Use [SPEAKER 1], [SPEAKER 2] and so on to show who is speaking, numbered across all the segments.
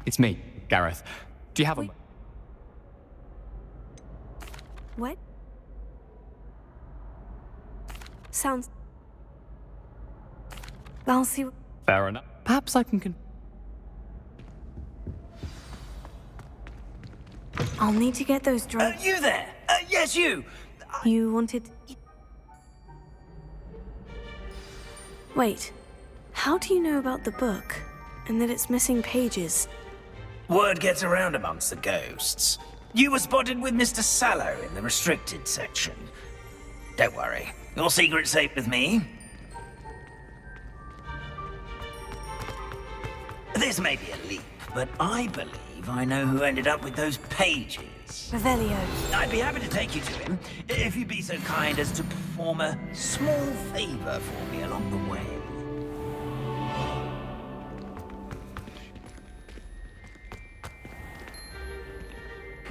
[SPEAKER 1] It's me, Gareth. Do you have a...
[SPEAKER 2] What? Sounds... I'll see...
[SPEAKER 1] Fair enough. Perhaps I can...
[SPEAKER 2] I'll need to get those drugs.
[SPEAKER 3] You there? Yes, you!
[SPEAKER 2] You wanted... Wait. How do you know about the book? And that it's missing pages?
[SPEAKER 3] Word gets around amongst the ghosts. You were spotted with Mr. Sallow in the restricted section. Don't worry. Your secret's safe with me. This may be a leap, but I believe I know who ended up with those pages.
[SPEAKER 2] Revelio.
[SPEAKER 3] I'd be happy to take you to him, if you'd be so kind as to perform a small favor for me along the way.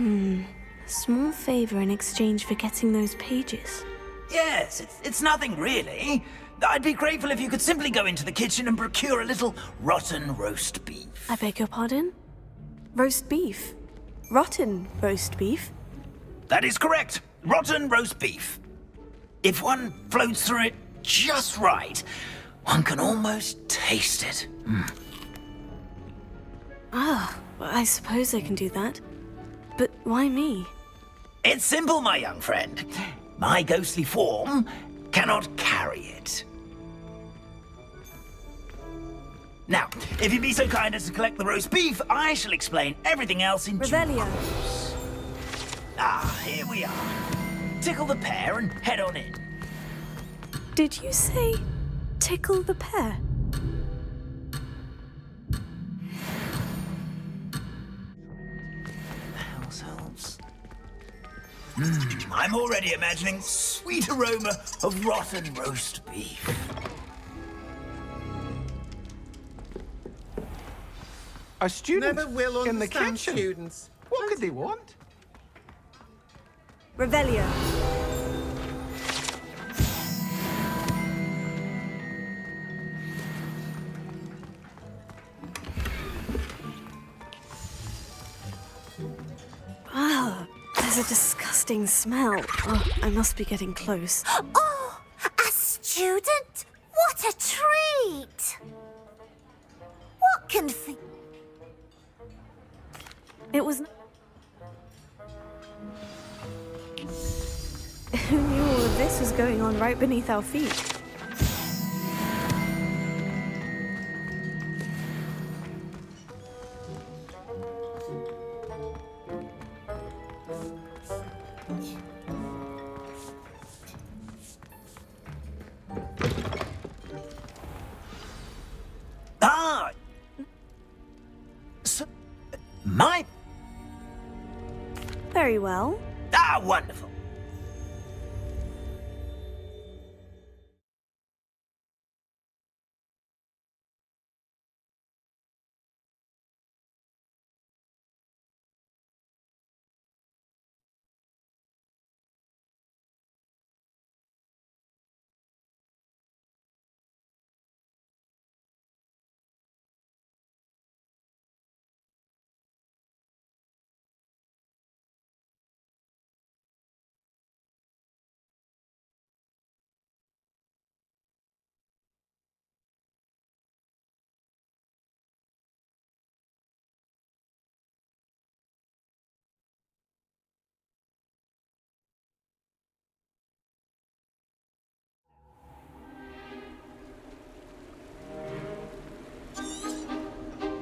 [SPEAKER 2] A small favor in exchange for getting those pages.
[SPEAKER 3] Yes, it's nothing really. I'd be grateful if you could simply go into the kitchen and procure a little rotten roast beef.
[SPEAKER 2] I beg your pardon? Roast beef? Rotten roast beef?
[SPEAKER 3] That is correct. Rotten roast beef. If one floats through it just right, one can almost taste it.
[SPEAKER 2] Well, I suppose I can do that. But why me?
[SPEAKER 3] It's simple, my young friend. My ghostly form cannot carry it. Now, if you'd be so kind as to collect the roast beef, I shall explain everything else in due
[SPEAKER 2] Revelio.
[SPEAKER 3] course. Here we are. Tickle the pear and head on in.
[SPEAKER 2] Did you say tickle the pear?
[SPEAKER 3] The house helps. I'm already imagining sweet aroma of rotten roast beef.
[SPEAKER 4] A student
[SPEAKER 5] Never will
[SPEAKER 4] in the
[SPEAKER 5] understand
[SPEAKER 4] kitchen.
[SPEAKER 5] students.
[SPEAKER 4] What could they want?
[SPEAKER 2] Revelio. There's a disgusting smell. Oh, I must be getting close.
[SPEAKER 6] Oh, a student? What a treat! What can
[SPEAKER 2] It was... Who knew all of this was going on right beneath our feet? Very well.
[SPEAKER 3] Wonderful.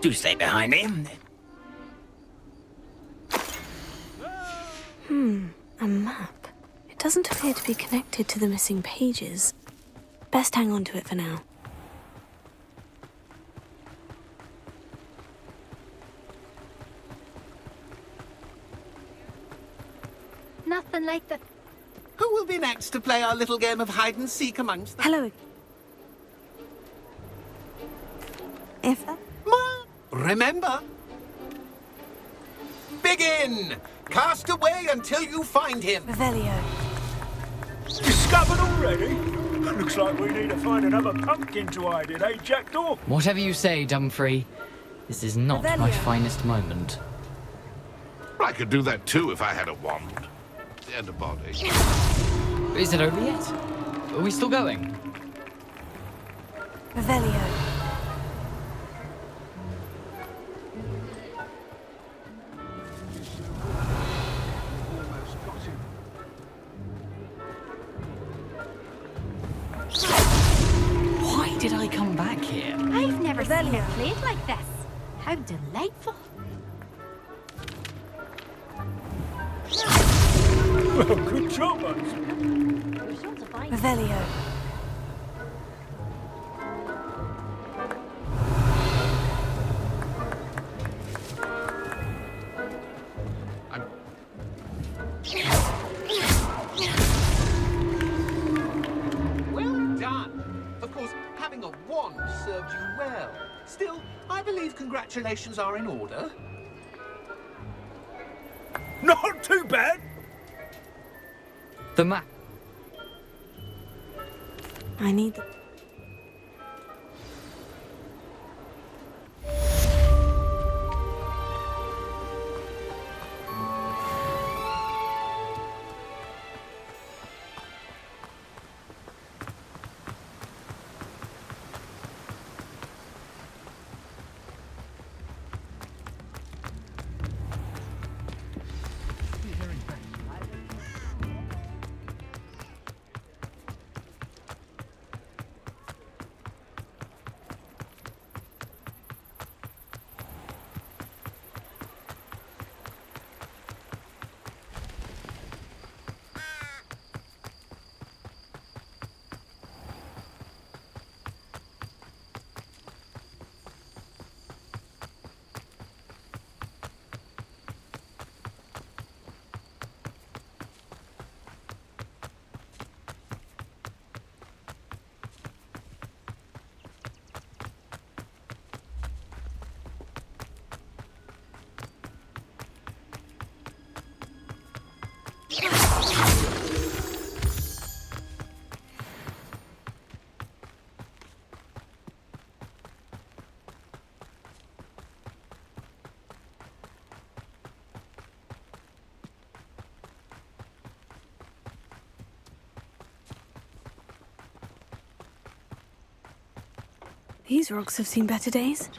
[SPEAKER 3] Do stay behind me.
[SPEAKER 2] A map. It doesn't appear to be connected to the missing pages. Best hang on to it for now.
[SPEAKER 6] Nothing like the...
[SPEAKER 5] Who will be next to play our little game of hide and seek amongst them?
[SPEAKER 2] Hello. If...
[SPEAKER 5] Remember? Begin! Cast away until you find him.
[SPEAKER 2] Revelio.
[SPEAKER 7] Discovered already? Looks like we need to find another pumpkin to hide in, eh, Jackdaw?
[SPEAKER 1] Whatever you say, Dumfrey.
[SPEAKER 8] This is not my finest moment.
[SPEAKER 9] I could do that too if I had a wand. And a body.
[SPEAKER 8] Is it over yet? Are we still going?
[SPEAKER 2] Revelio.
[SPEAKER 8] Why did I come back here?
[SPEAKER 6] I've never seen it played like this. How delightful.
[SPEAKER 7] Well, good job, us.
[SPEAKER 6] You're so divine.
[SPEAKER 2] Revelio.
[SPEAKER 5] Well done. Of course, having a wand served you well. Still, I believe congratulations are in order.
[SPEAKER 7] Not too bad.
[SPEAKER 8] The map.
[SPEAKER 2] I need the... These rocks have seen better days.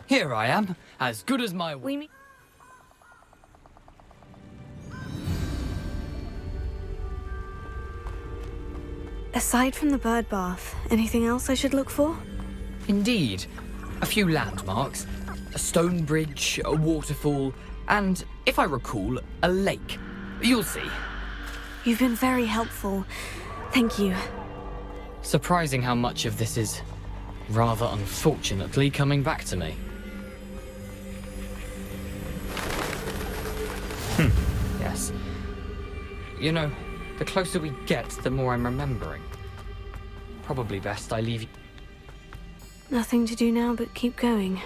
[SPEAKER 8] Here I am, as good as my...
[SPEAKER 2] We meet... Aside from the bird bath, anything else I should look for?
[SPEAKER 8] Indeed. A few landmarks, a stone bridge, a waterfall, and, if I recall, a lake. You'll see.
[SPEAKER 2] You've been very helpful. Thank you.
[SPEAKER 8] Surprising how much of this is, rather unfortunately, coming back to me. Yes. You know, the closer we get, the more I'm remembering. Probably best I leave you.
[SPEAKER 2] Nothing to do now but keep going.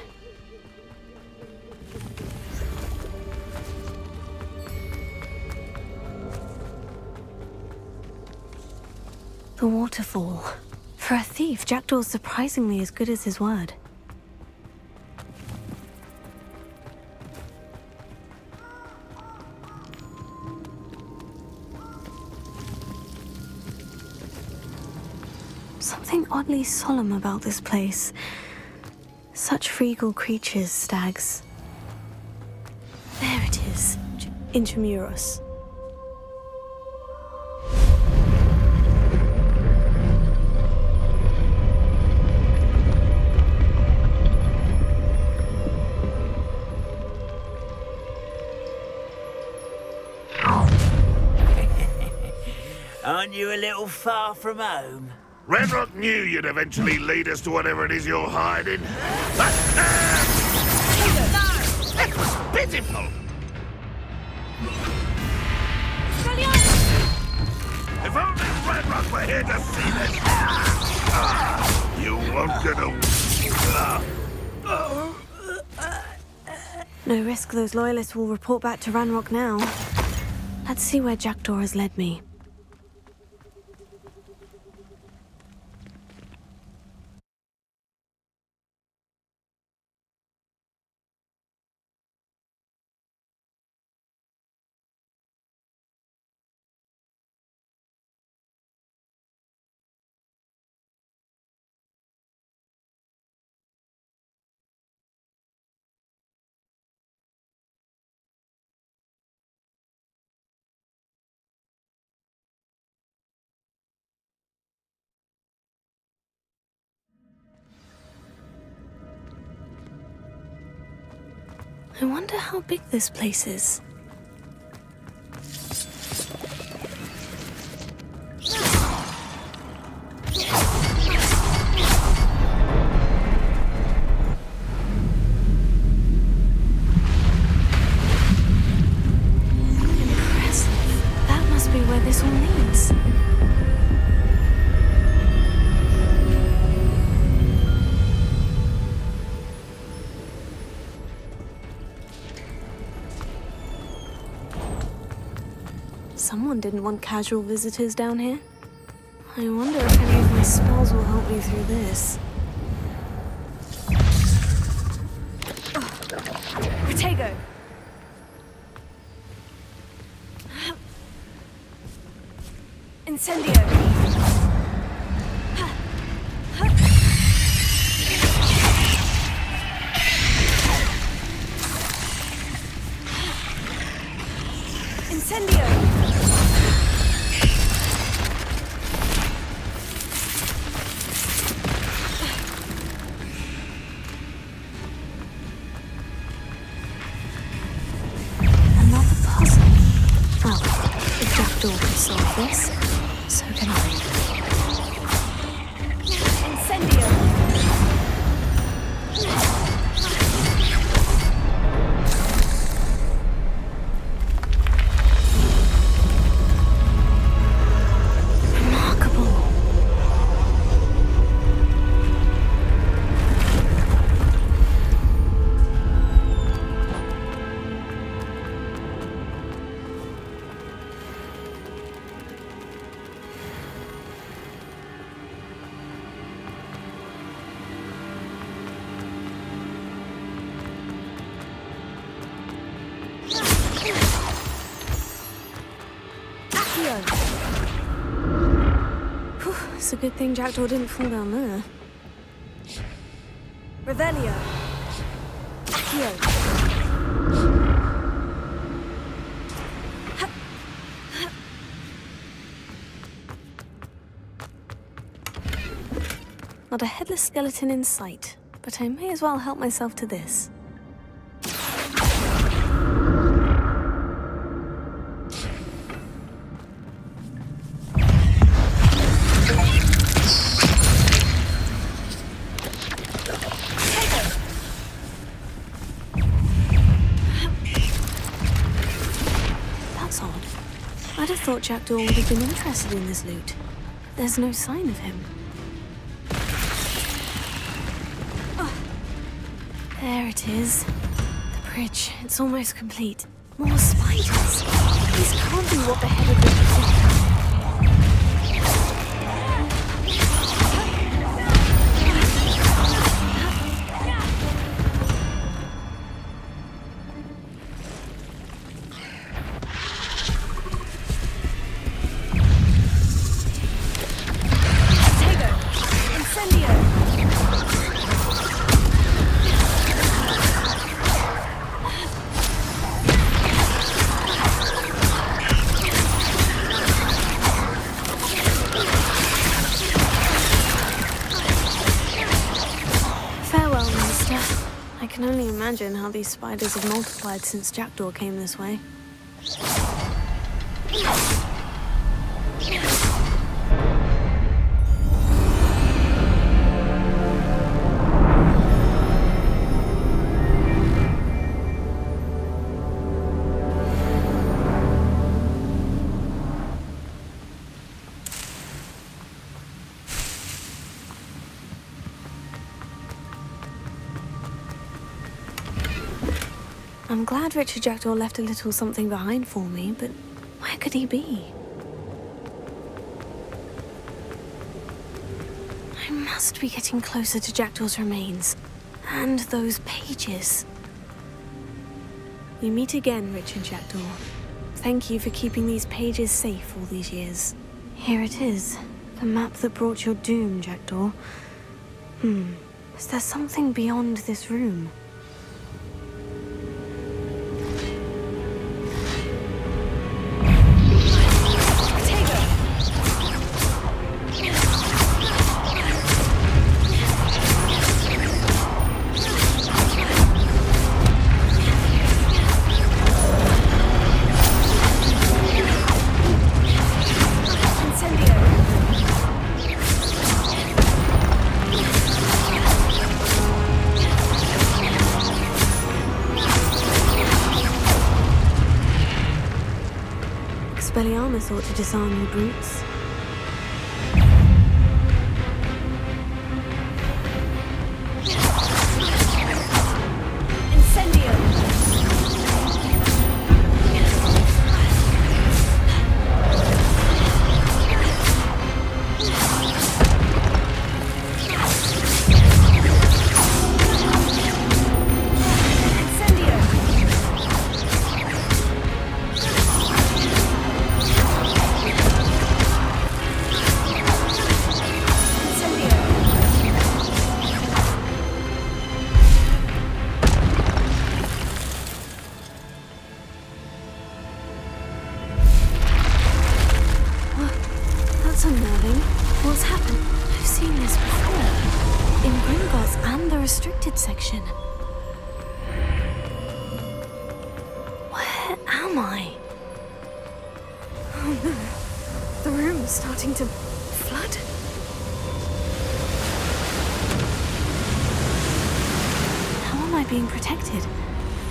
[SPEAKER 2] The waterfall. For a thief, Jackdaw's surprisingly as good as his word. Something oddly solemn about this place. Such regal creatures, stags. There it is, Intramuros.
[SPEAKER 3] Aren't you a little far from home?
[SPEAKER 9] Redrock knew you'd eventually lead us to whatever it is you're hiding. But, that was pitiful! If only Redrock were here to see this! You won't get away.
[SPEAKER 2] No risk those loyalists will report back to Ranrock now. Let's see where Jackdaw has led me. I wonder how big this place is. Impressive. That must be where this all leads. Someone didn't want casual visitors down here. I wonder if any of my spells will help me through this. Protego! Incendio! Incendio! Another puzzle. Well, if Jackdaw can solve this, so can I. Incendio! Whew, it's a good thing Jackdaw didn't fall down there. Revelio. Accio. Not a headless skeleton in sight, but I may as well help myself to this. I'd have thought Jackdaw would have been interested in this loot. There's no sign of him. Oh, there it is. The bridge. It's almost complete. More spiders. These can't be what the head of the I can only imagine how these spiders have multiplied since Jackdaw came this way. I'm glad Richard Jackdaw left a little something behind for me, but where could he be? I must be getting closer to Jackdaw's remains. And those pages. We meet again, Richard Jackdaw. Thank you for keeping these pages safe all these years. Here it is. The map that brought your doom, Jackdaw. Is there something beyond this room? Expelliarmus thought to disarm you brutes. That's unnerving. What's happened? I've seen this before. In Gringotts and the restricted section. Where am I? Oh no. The room's starting to flood. How am I being protected?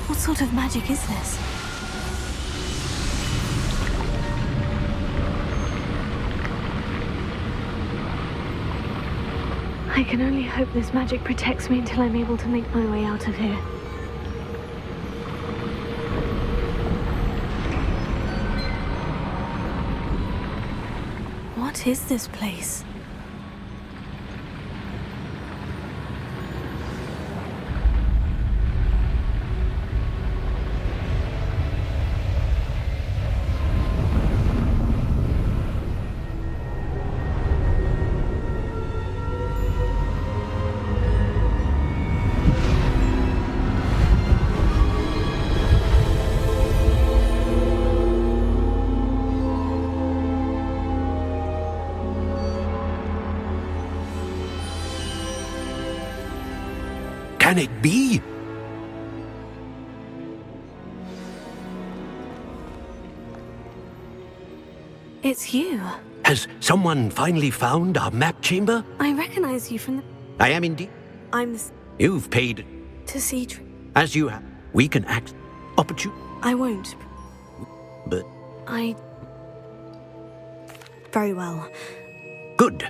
[SPEAKER 2] What sort of magic is this? I can only hope this magic protects me until I'm able to make my way out of here. What is this place?
[SPEAKER 7] Can it be?
[SPEAKER 2] It's you.
[SPEAKER 7] Has someone finally found our map chamber?
[SPEAKER 2] I recognize you from the...
[SPEAKER 7] I am indeed.
[SPEAKER 2] I'm the...
[SPEAKER 7] You've paid
[SPEAKER 2] to see...
[SPEAKER 7] as you have. We can act opportune,
[SPEAKER 2] I won't.
[SPEAKER 7] but
[SPEAKER 2] I... Very well.
[SPEAKER 7] good.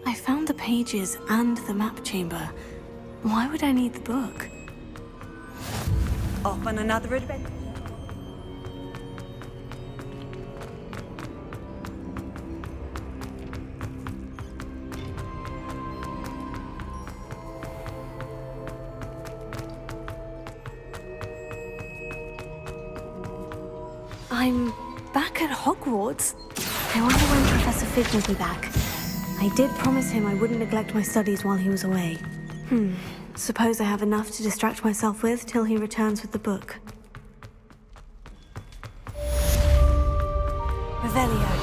[SPEAKER 2] I found the pages and the map chamber. Why would I need the book?
[SPEAKER 10] Off on another adventure.
[SPEAKER 2] I'm back at Hogwarts. I wonder when Professor Fig will be back. I did promise him I wouldn't neglect my studies while he was away. Suppose I have enough to distract myself with till he returns with the book. Revelio.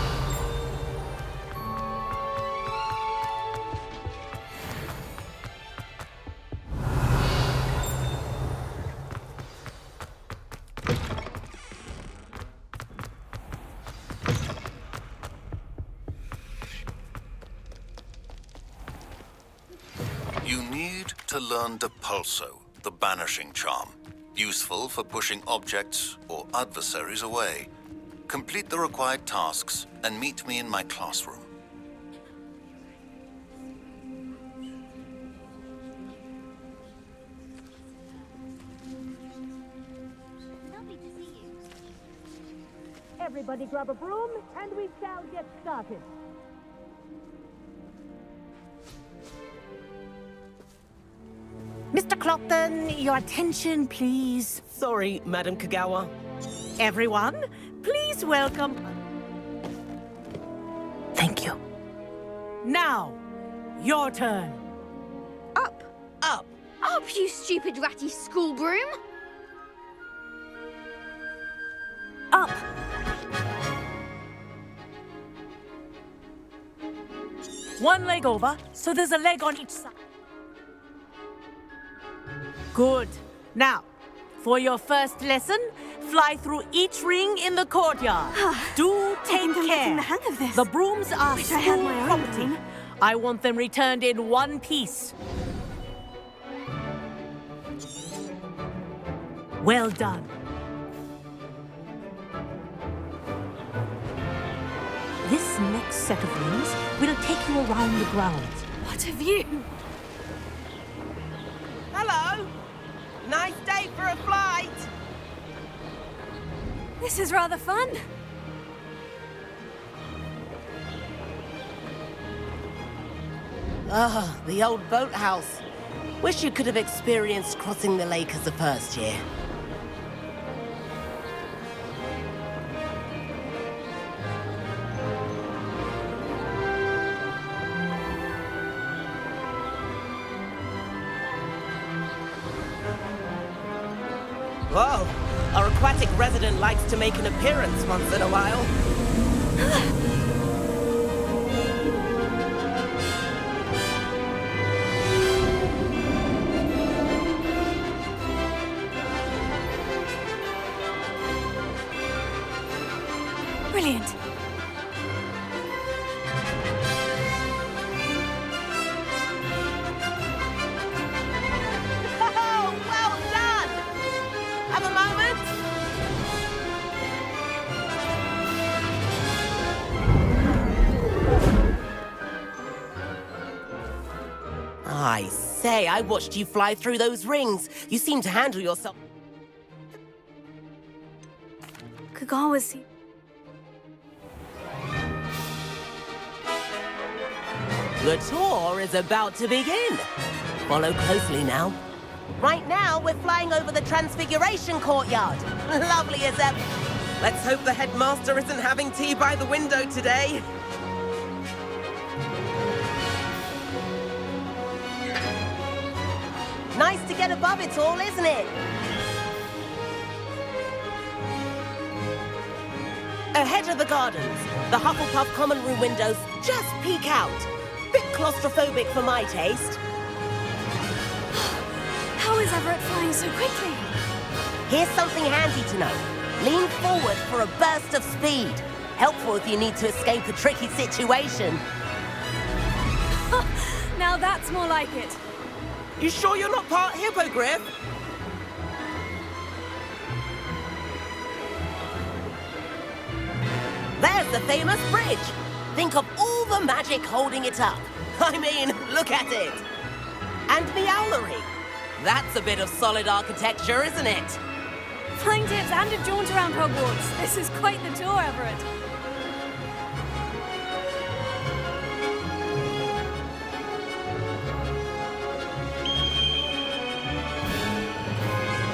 [SPEAKER 11] You need to learn Depulso, the banishing charm. Useful for pushing objects or adversaries away. Complete the required tasks and meet me in my classroom.
[SPEAKER 6] Lovely to see you.
[SPEAKER 10] Everybody grab a broom and we shall get started. Mr. Clopton, your attention, please.
[SPEAKER 12] Sorry, Madam Kagawa.
[SPEAKER 10] Everyone, please welcome... Thank you. Now, your turn.
[SPEAKER 6] Up.
[SPEAKER 12] Up.
[SPEAKER 6] Up, you stupid ratty school broom.
[SPEAKER 10] Up. One leg over, so there's a leg on each side. Good. Now, for your first lesson, fly through each ring in the courtyard. Do take
[SPEAKER 2] I'm
[SPEAKER 10] care.
[SPEAKER 2] getting the hang of this.
[SPEAKER 10] The brooms are
[SPEAKER 2] Wish I had
[SPEAKER 10] school
[SPEAKER 2] my own
[SPEAKER 10] property.
[SPEAKER 2] broom.
[SPEAKER 10] I want them returned in one piece. Well done. This next set of rings will take you around the grounds.
[SPEAKER 2] What a view!
[SPEAKER 12] Hello. Nice day for a flight.
[SPEAKER 2] This is rather fun.
[SPEAKER 12] Ah, the old boathouse. Wish you could have experienced crossing the lake as a first year. Whoa, our aquatic resident likes to make an appearance once in a while.
[SPEAKER 2] Brilliant.
[SPEAKER 12] Oh, well done! Have a moment? I say, I watched you fly through those rings. You seem to handle yourself.
[SPEAKER 2] Kagawa's...
[SPEAKER 12] The tour is about to begin. Follow closely now. Right now, we're flying over the Transfiguration Courtyard. Lovely as ever. Let's hope the headmaster isn't having tea by the window today. Nice to get above it all, isn't it? Ahead of the gardens, the Hufflepuff common room windows just peek out. Bit claustrophobic for my taste.
[SPEAKER 2] How is Everett flying so quickly?
[SPEAKER 12] Here's something handy to know. Lean forward for a burst of speed. Helpful if you need to escape a tricky situation.
[SPEAKER 2] Now that's more like it.
[SPEAKER 12] You sure you're not part hippogriff? There's the famous bridge. Think of all the magic holding it up. I mean, look at it. And the owlery. That's a bit of solid architecture, isn't it?
[SPEAKER 2] Flying tips and a jaunt around Hogwarts. This is quite the tour, Everett.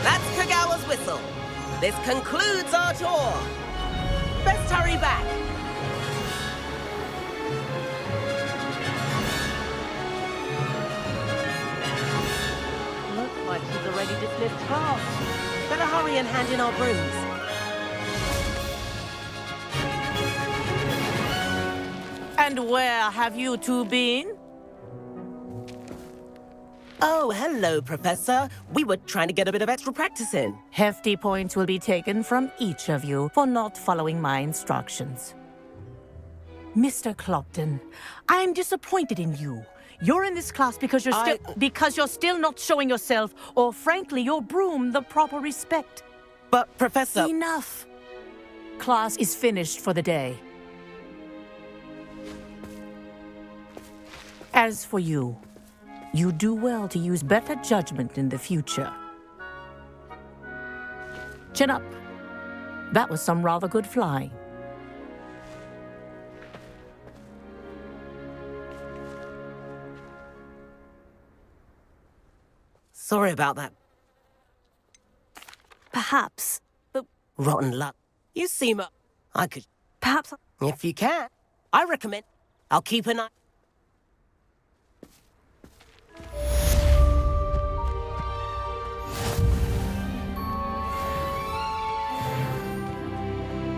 [SPEAKER 12] That's Kagawa's whistle. This concludes our tour. Best hurry back. Looks like she's already dismissed class. Better hurry and hand in our brooms.
[SPEAKER 10] And where have you two been?
[SPEAKER 12] Oh, hello, Professor. We were trying to get a bit of extra practice in.
[SPEAKER 10] Hefty points will be taken from each of you for not following my instructions. Mr. Clopton, I'm disappointed in you. You're in this class because you're still not showing yourself, or frankly, your broom the proper respect.
[SPEAKER 12] But, Professor...
[SPEAKER 10] Enough. Class is finished for the day. As for you, you do well to use better judgment in the future. Chin up. That was some rather good flying.
[SPEAKER 12] Sorry about that.
[SPEAKER 2] Perhaps. But
[SPEAKER 12] Rotten luck. You seem... I could...
[SPEAKER 2] perhaps...
[SPEAKER 12] If you can, I recommend... I'll keep an eye...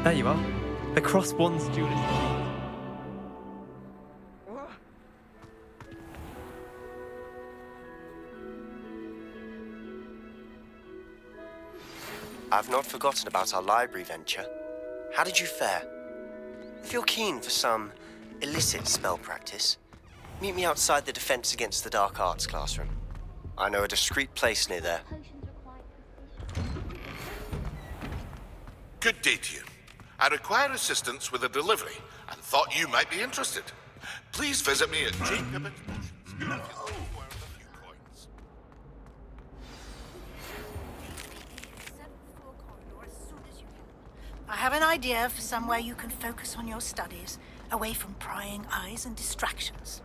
[SPEAKER 1] There you are. The cross-wands duelist.
[SPEAKER 13] I've not forgotten about our library venture. How did you fare? If you're keen for some illicit spell practice, meet me outside the Defense Against the Dark Arts classroom. I know a discreet place near there.
[SPEAKER 9] Good day to you. I require assistance with a delivery and thought you might be interested. Please visit me at J. Pippett's Potions.
[SPEAKER 14] I have an idea for somewhere you can focus on your studies, away from prying eyes and distractions.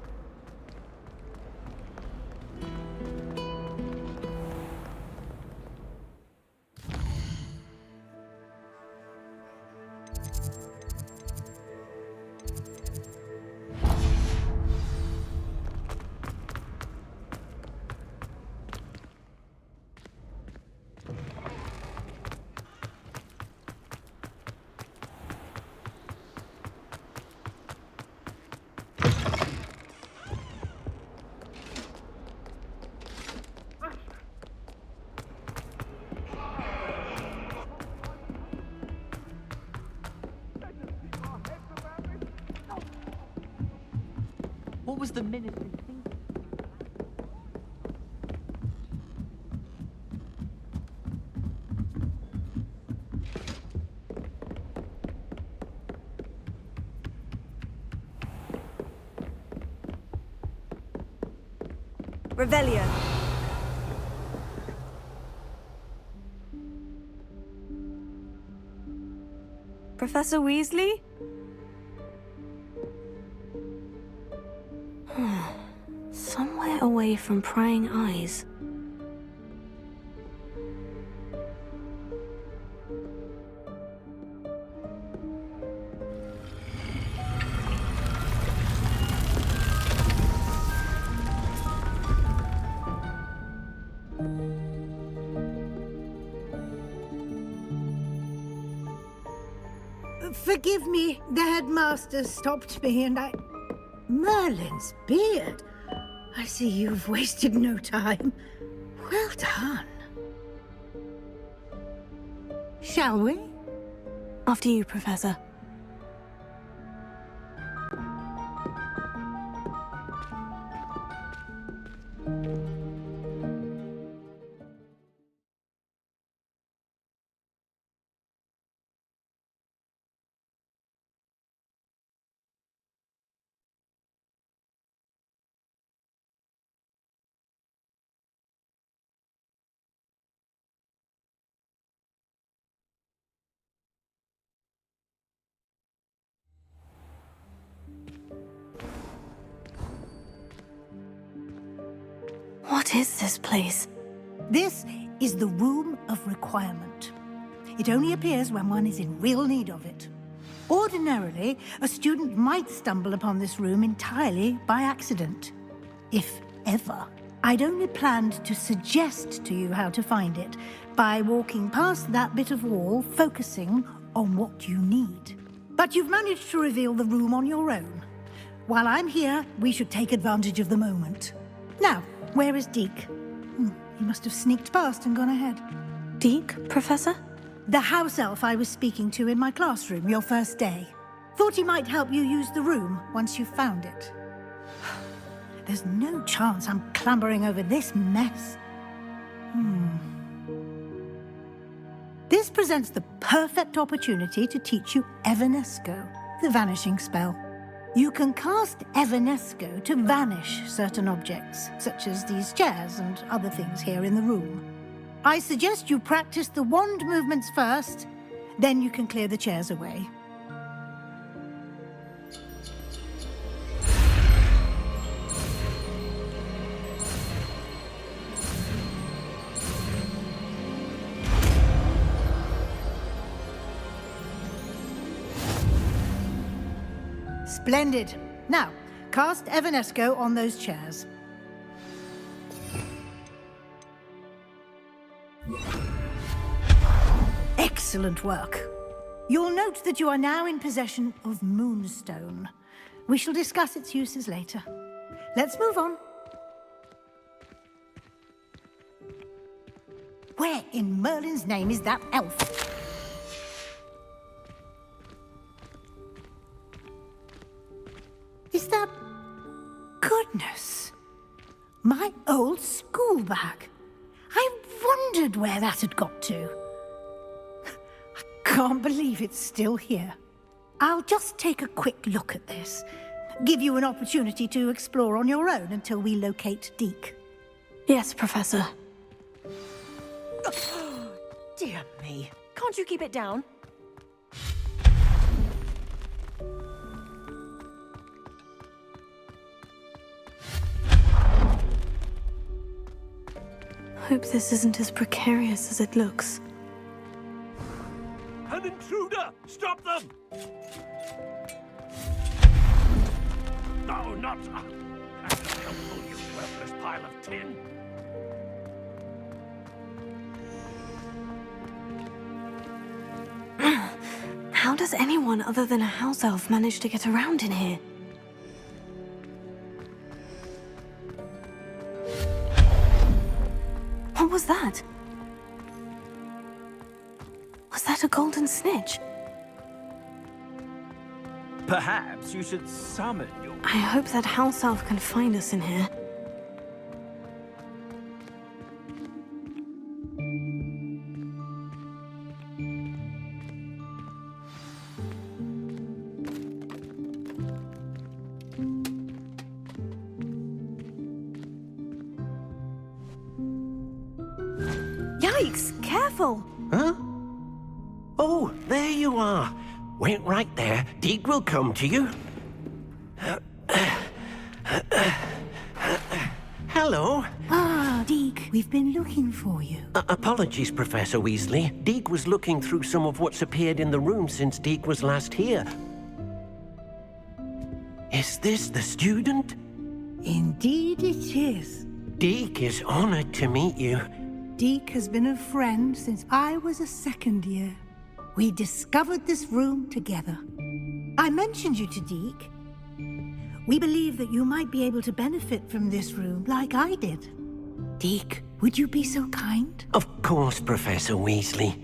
[SPEAKER 8] What was the ministry thinking?
[SPEAKER 2] Revelio. Professor Weasley? Somewhere away from prying eyes.
[SPEAKER 14] Forgive me, the headmaster stopped me and I... Merlin's beard. I see you've wasted no time. Well done. Shall we?
[SPEAKER 2] After you, Professor. What is this place?
[SPEAKER 14] This is the Room of Requirement. It only appears when one is in real need of it. Ordinarily, a student might stumble upon this room entirely by accident. If ever. I'd only planned to suggest to you how to find it by walking past that bit of wall, focusing on what you need. But you've managed to reveal the room on your own. While I'm here, we should take advantage of the moment. Now, where is Deke? He must have sneaked past and gone ahead.
[SPEAKER 2] Deke, Professor?
[SPEAKER 14] The house elf I was speaking to in my classroom your first day. Thought he might help you use the room once you found it. There's no chance I'm clambering over this mess. This presents the perfect opportunity to teach you Evanesco, the vanishing spell. You can cast Evanesco to vanish certain objects, such as these chairs and other things here in the room. I suggest you practice the wand movements first, then you can clear the chairs away. Splendid. Now, cast Evanesco on those chairs. Excellent work. You'll note that you are now in possession of Moonstone. We shall discuss its uses later. Let's move on. Where in Merlin's name is that elf? Is that... Goodness! My old school bag. I wondered where that had got to. I can't believe it's still here. I'll just take a quick look at this. Give you an opportunity to explore on your own until we locate Deke.
[SPEAKER 2] Yes, Professor.
[SPEAKER 12] Dear me. Can't you keep it down?
[SPEAKER 2] Hope this isn't as precarious as it looks.
[SPEAKER 7] An intruder! Stop them! No, not... That's not helpful, you worthless pile of tin.
[SPEAKER 2] How does anyone other than a house elf manage to get around in here? What was that? Was that a golden snitch?
[SPEAKER 1] Perhaps you should summon your...
[SPEAKER 2] I hope that house elf can find us in here. Yikes! Careful!
[SPEAKER 7] Huh? Oh, there you are. Wait right there. Deke will come to you. Hello.
[SPEAKER 14] Ah, Deke, we've been looking for you.
[SPEAKER 7] Apologies, Professor Weasley. Deke was looking through some of what's appeared in the room since Deke was last here. Is this the student?
[SPEAKER 14] Indeed it is.
[SPEAKER 7] Deke is honored to meet you.
[SPEAKER 14] Deke has been a friend since I was a second year. We discovered this room together. I mentioned you to Deke. We believe that you might be able to benefit from this room like I did. Deke, would you be so kind?
[SPEAKER 7] Of course, Professor Weasley.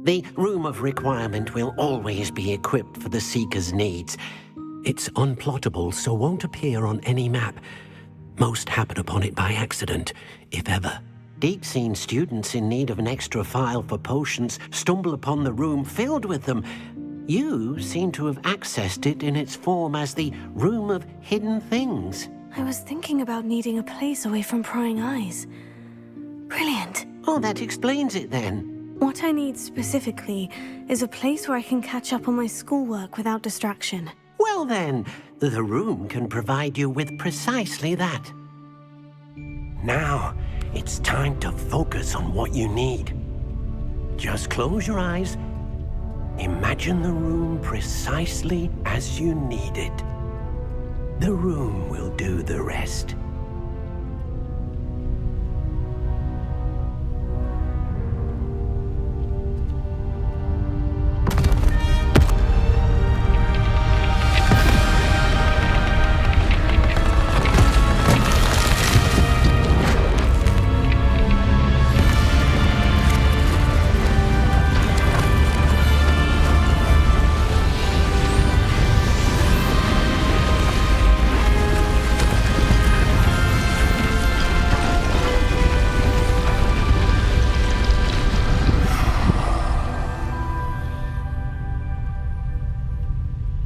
[SPEAKER 7] The Room of Requirement will always be equipped for the Seeker's needs. It's unplottable, so won't appear on any map. Most happen upon it by accident, if ever. Deke's seen students in need of an extra file for potions stumble upon the room filled with them. You seem to have accessed it in its form as the Room of Hidden Things.
[SPEAKER 2] I was thinking about needing a place away from prying eyes. Brilliant.
[SPEAKER 7] Oh, that explains it then.
[SPEAKER 2] What I need specifically is a place where I can catch up on my schoolwork without distraction.
[SPEAKER 7] Well then, the room can provide you with precisely that. Now, it's time to focus on what you need. Just close your eyes. Imagine the room precisely as you need it. The room will do the rest.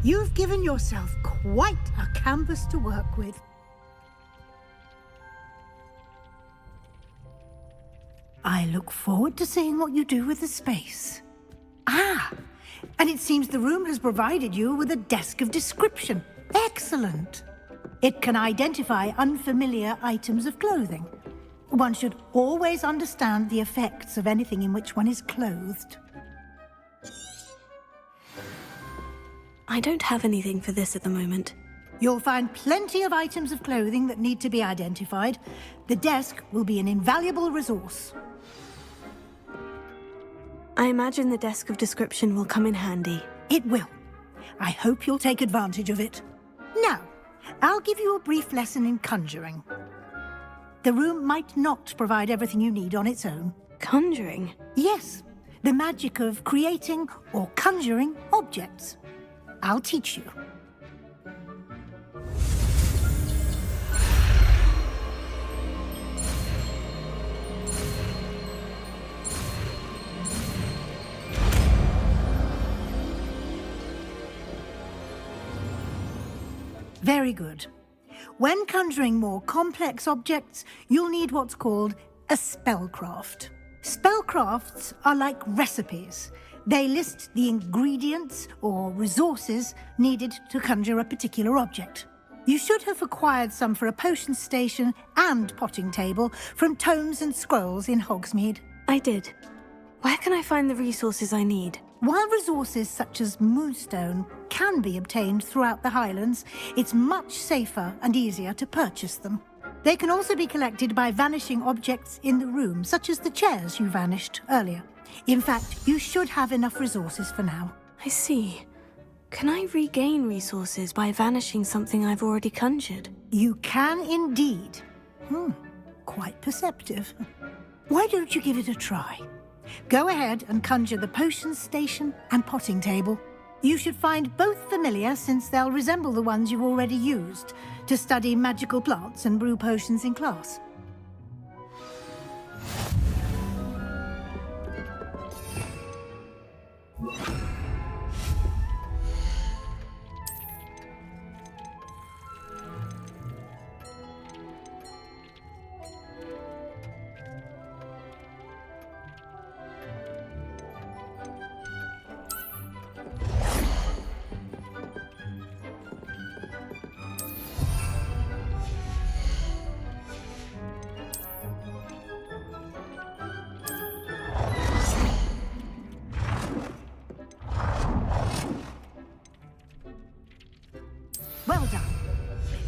[SPEAKER 14] You've given yourself quite a canvas to work with. I look forward to seeing what you do with the space. Ah, and it seems the room has provided you with a desk of description. Excellent. It can identify unfamiliar items of clothing. One should always understand the effects of anything in which one is clothed.
[SPEAKER 2] I don't have anything for this at the moment.
[SPEAKER 14] You'll find plenty of items of clothing that need to be identified. The desk will be an invaluable resource.
[SPEAKER 2] I imagine the desk of description will come in handy.
[SPEAKER 14] It will. I hope you'll take advantage of it. Now, I'll give you a brief lesson in conjuring. The room might not provide everything you need on its own.
[SPEAKER 2] Conjuring?
[SPEAKER 14] Yes, the magic of creating or conjuring objects. I'll teach you. Very good. When conjuring more complex objects, you'll need what's called a spellcraft. Spellcrafts are like recipes. They list the ingredients or resources needed to conjure a particular object. You should have acquired some for a potion station and potting table from tomes and scrolls in Hogsmeade.
[SPEAKER 2] I did. Where can I find the resources I need?
[SPEAKER 14] While resources such as moonstone can be obtained throughout the Highlands, it's much safer and easier to purchase them. They can also be collected by vanishing objects in the room, such as the chairs you vanished earlier. In fact, you should have enough resources for now.
[SPEAKER 2] I see. Can I regain resources by vanishing something I've already conjured?
[SPEAKER 14] You can indeed. Quite perceptive. Why don't you give it a try? Go ahead and conjure the potion station and potting table. You should find both familiar, since they'll resemble the ones you've already used to study magical plants and brew potions in class. Well done.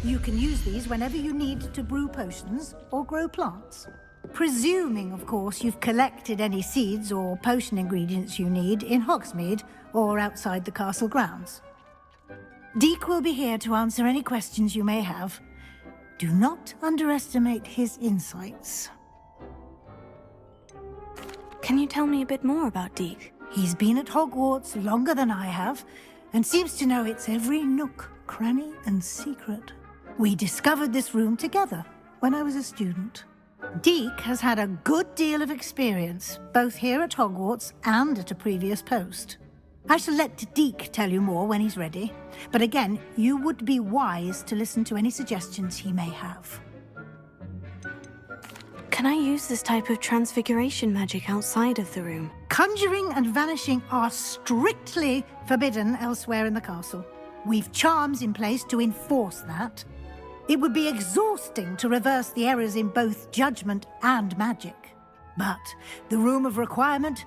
[SPEAKER 14] You can use these whenever you need to brew potions or grow plants. Presuming, of course, you've collected any seeds or potion ingredients you need in Hogsmeade or outside the castle grounds. Deek will be here to answer any questions you may have. Do not underestimate his insights.
[SPEAKER 2] Can you tell me a bit more about Deek?
[SPEAKER 14] He's been at Hogwarts longer than I have, and seems to know its every nook, cranny, and secret. We discovered this room together when I was a student. Deek has had a good deal of experience, both here at Hogwarts and at a previous post. I shall let Deek tell you more when he's ready, but again, you would be wise to listen to any suggestions he may have.
[SPEAKER 2] Can I use this type of transfiguration magic outside of the room?
[SPEAKER 14] Conjuring and vanishing are strictly forbidden elsewhere in the castle. We've charms in place to enforce that. It would be exhausting to reverse the errors in both judgment and magic. But the Room of Requirement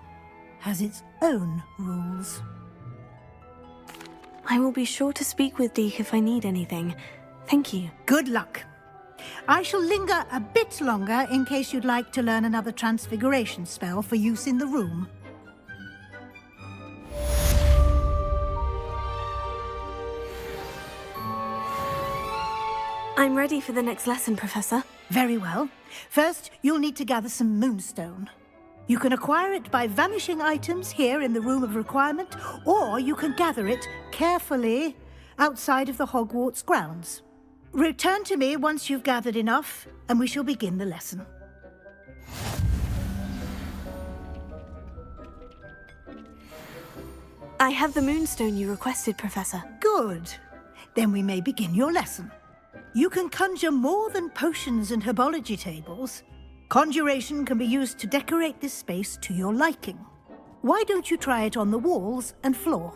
[SPEAKER 14] has its own rules.
[SPEAKER 2] I will be sure to speak with Deke if I need anything. Thank you.
[SPEAKER 14] Good luck. I shall linger a bit longer in case you'd like to learn another transfiguration spell for use in the room.
[SPEAKER 2] I'm ready for the next lesson, Professor.
[SPEAKER 14] Very well. First, you'll need to gather some moonstone. You can acquire it by vanishing items here in the Room of Requirement, or you can gather it carefully outside of the Hogwarts grounds. Return to me once you've gathered enough, and we shall begin the lesson.
[SPEAKER 2] I have the moonstone you requested, Professor.
[SPEAKER 14] Good. Then we may begin your lesson. You can conjure more than potions and herbology tables. Conjuration can be used to decorate this space to your liking. Why don't you try it on the walls and floor?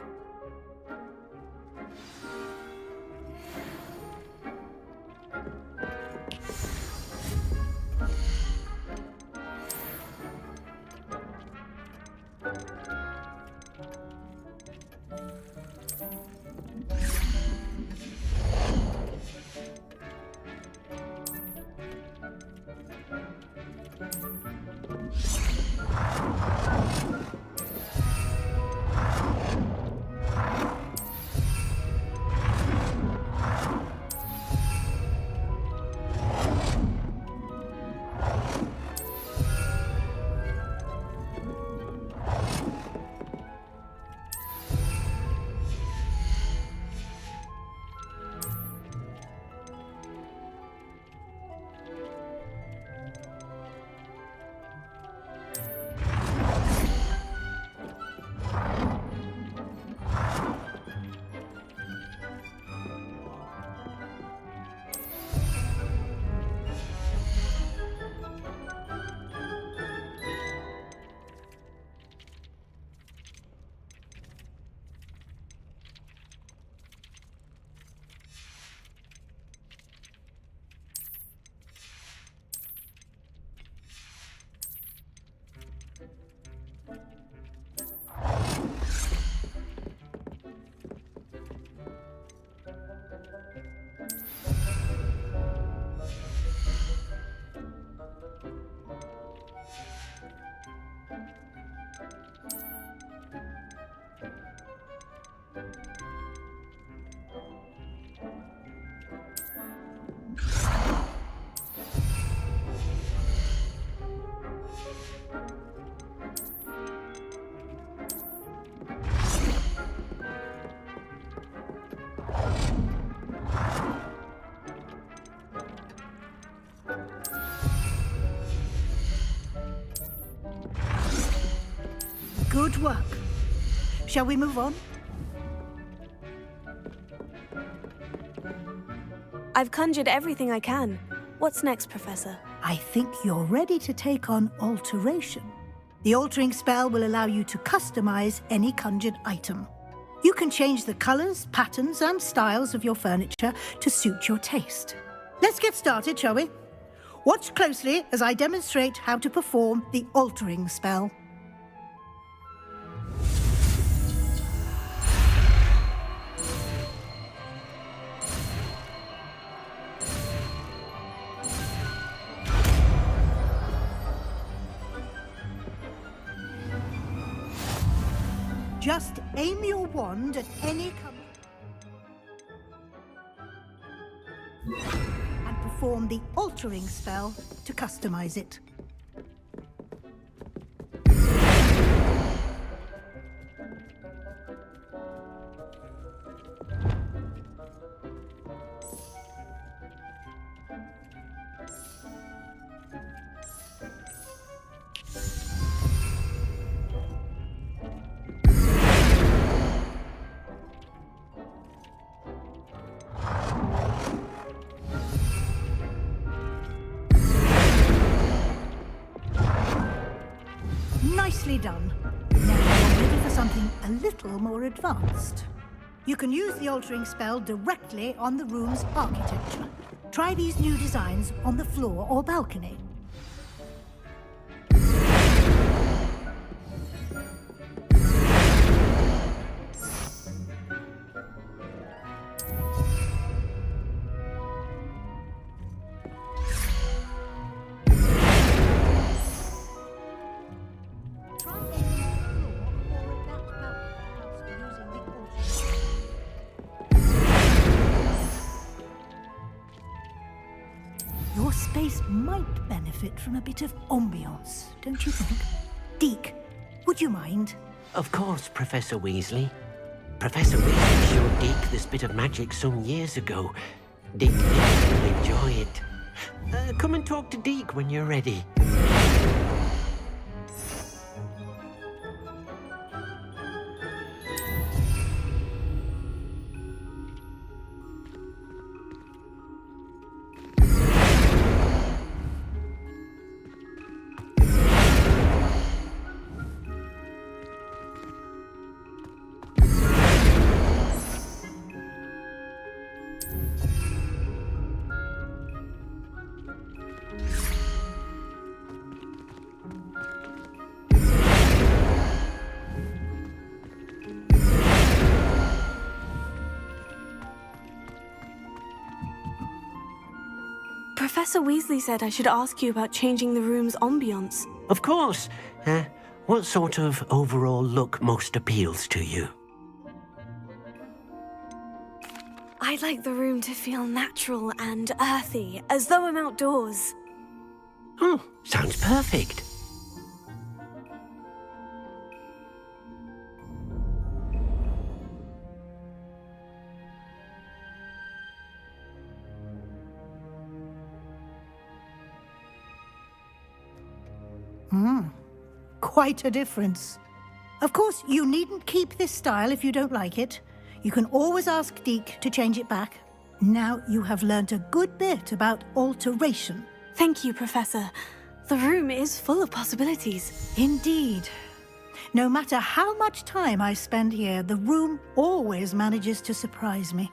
[SPEAKER 14] Good work. Shall we move on?
[SPEAKER 2] I've conjured everything I can. What's next, Professor?
[SPEAKER 14] I think you're ready to take on alteration. The altering spell will allow you to customize any conjured item. You can change the colors, patterns, and styles of your furniture to suit your taste. Let's get started, shall we? Watch closely as I demonstrate how to perform the altering spell. Just aim your wand at any and perform the altering spell to customize it. Nicely done. Now I'm ready for something a little more advanced. You can use the altering spell directly on the room's architecture. Try these new designs on the floor or balcony. Your space might benefit from a bit of ambiance, don't you think? Deke, would you mind?
[SPEAKER 7] Of course, Professor Weasley. Professor Weasley showed Deke this bit of magic some years ago. Deke will enjoy it. Come and talk to Deke when you're ready.
[SPEAKER 2] Professor Weasley said I should ask you about changing the room's ambiance.
[SPEAKER 7] Of course. What sort of overall look most appeals to you?
[SPEAKER 2] I'd like the room to feel natural and earthy, as though I'm outdoors.
[SPEAKER 7] Oh, sounds perfect.
[SPEAKER 14] Quite a difference. Of course, you needn't keep this style if you don't like it. You can always ask Deke to change it back. Now you have learnt a good bit about alteration.
[SPEAKER 2] Thank you, Professor. The room is full of possibilities.
[SPEAKER 14] Indeed. No matter how much time I spend here, the room always manages to surprise me.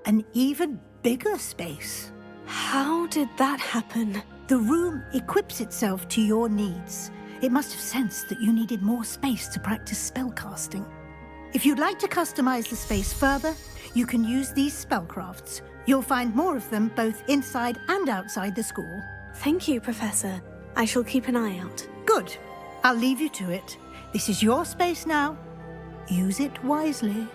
[SPEAKER 14] An even bigger space.
[SPEAKER 2] How did that happen?
[SPEAKER 14] The room equips itself to your needs. It must have sensed that you needed more space to practice spellcasting. If you'd like to customize the space further, you can use these spellcrafts. You'll find more of them both inside and outside the school.
[SPEAKER 2] Thank you, Professor. I shall keep an eye out.
[SPEAKER 14] Good. I'll leave you to it. This is your space now. Use it wisely.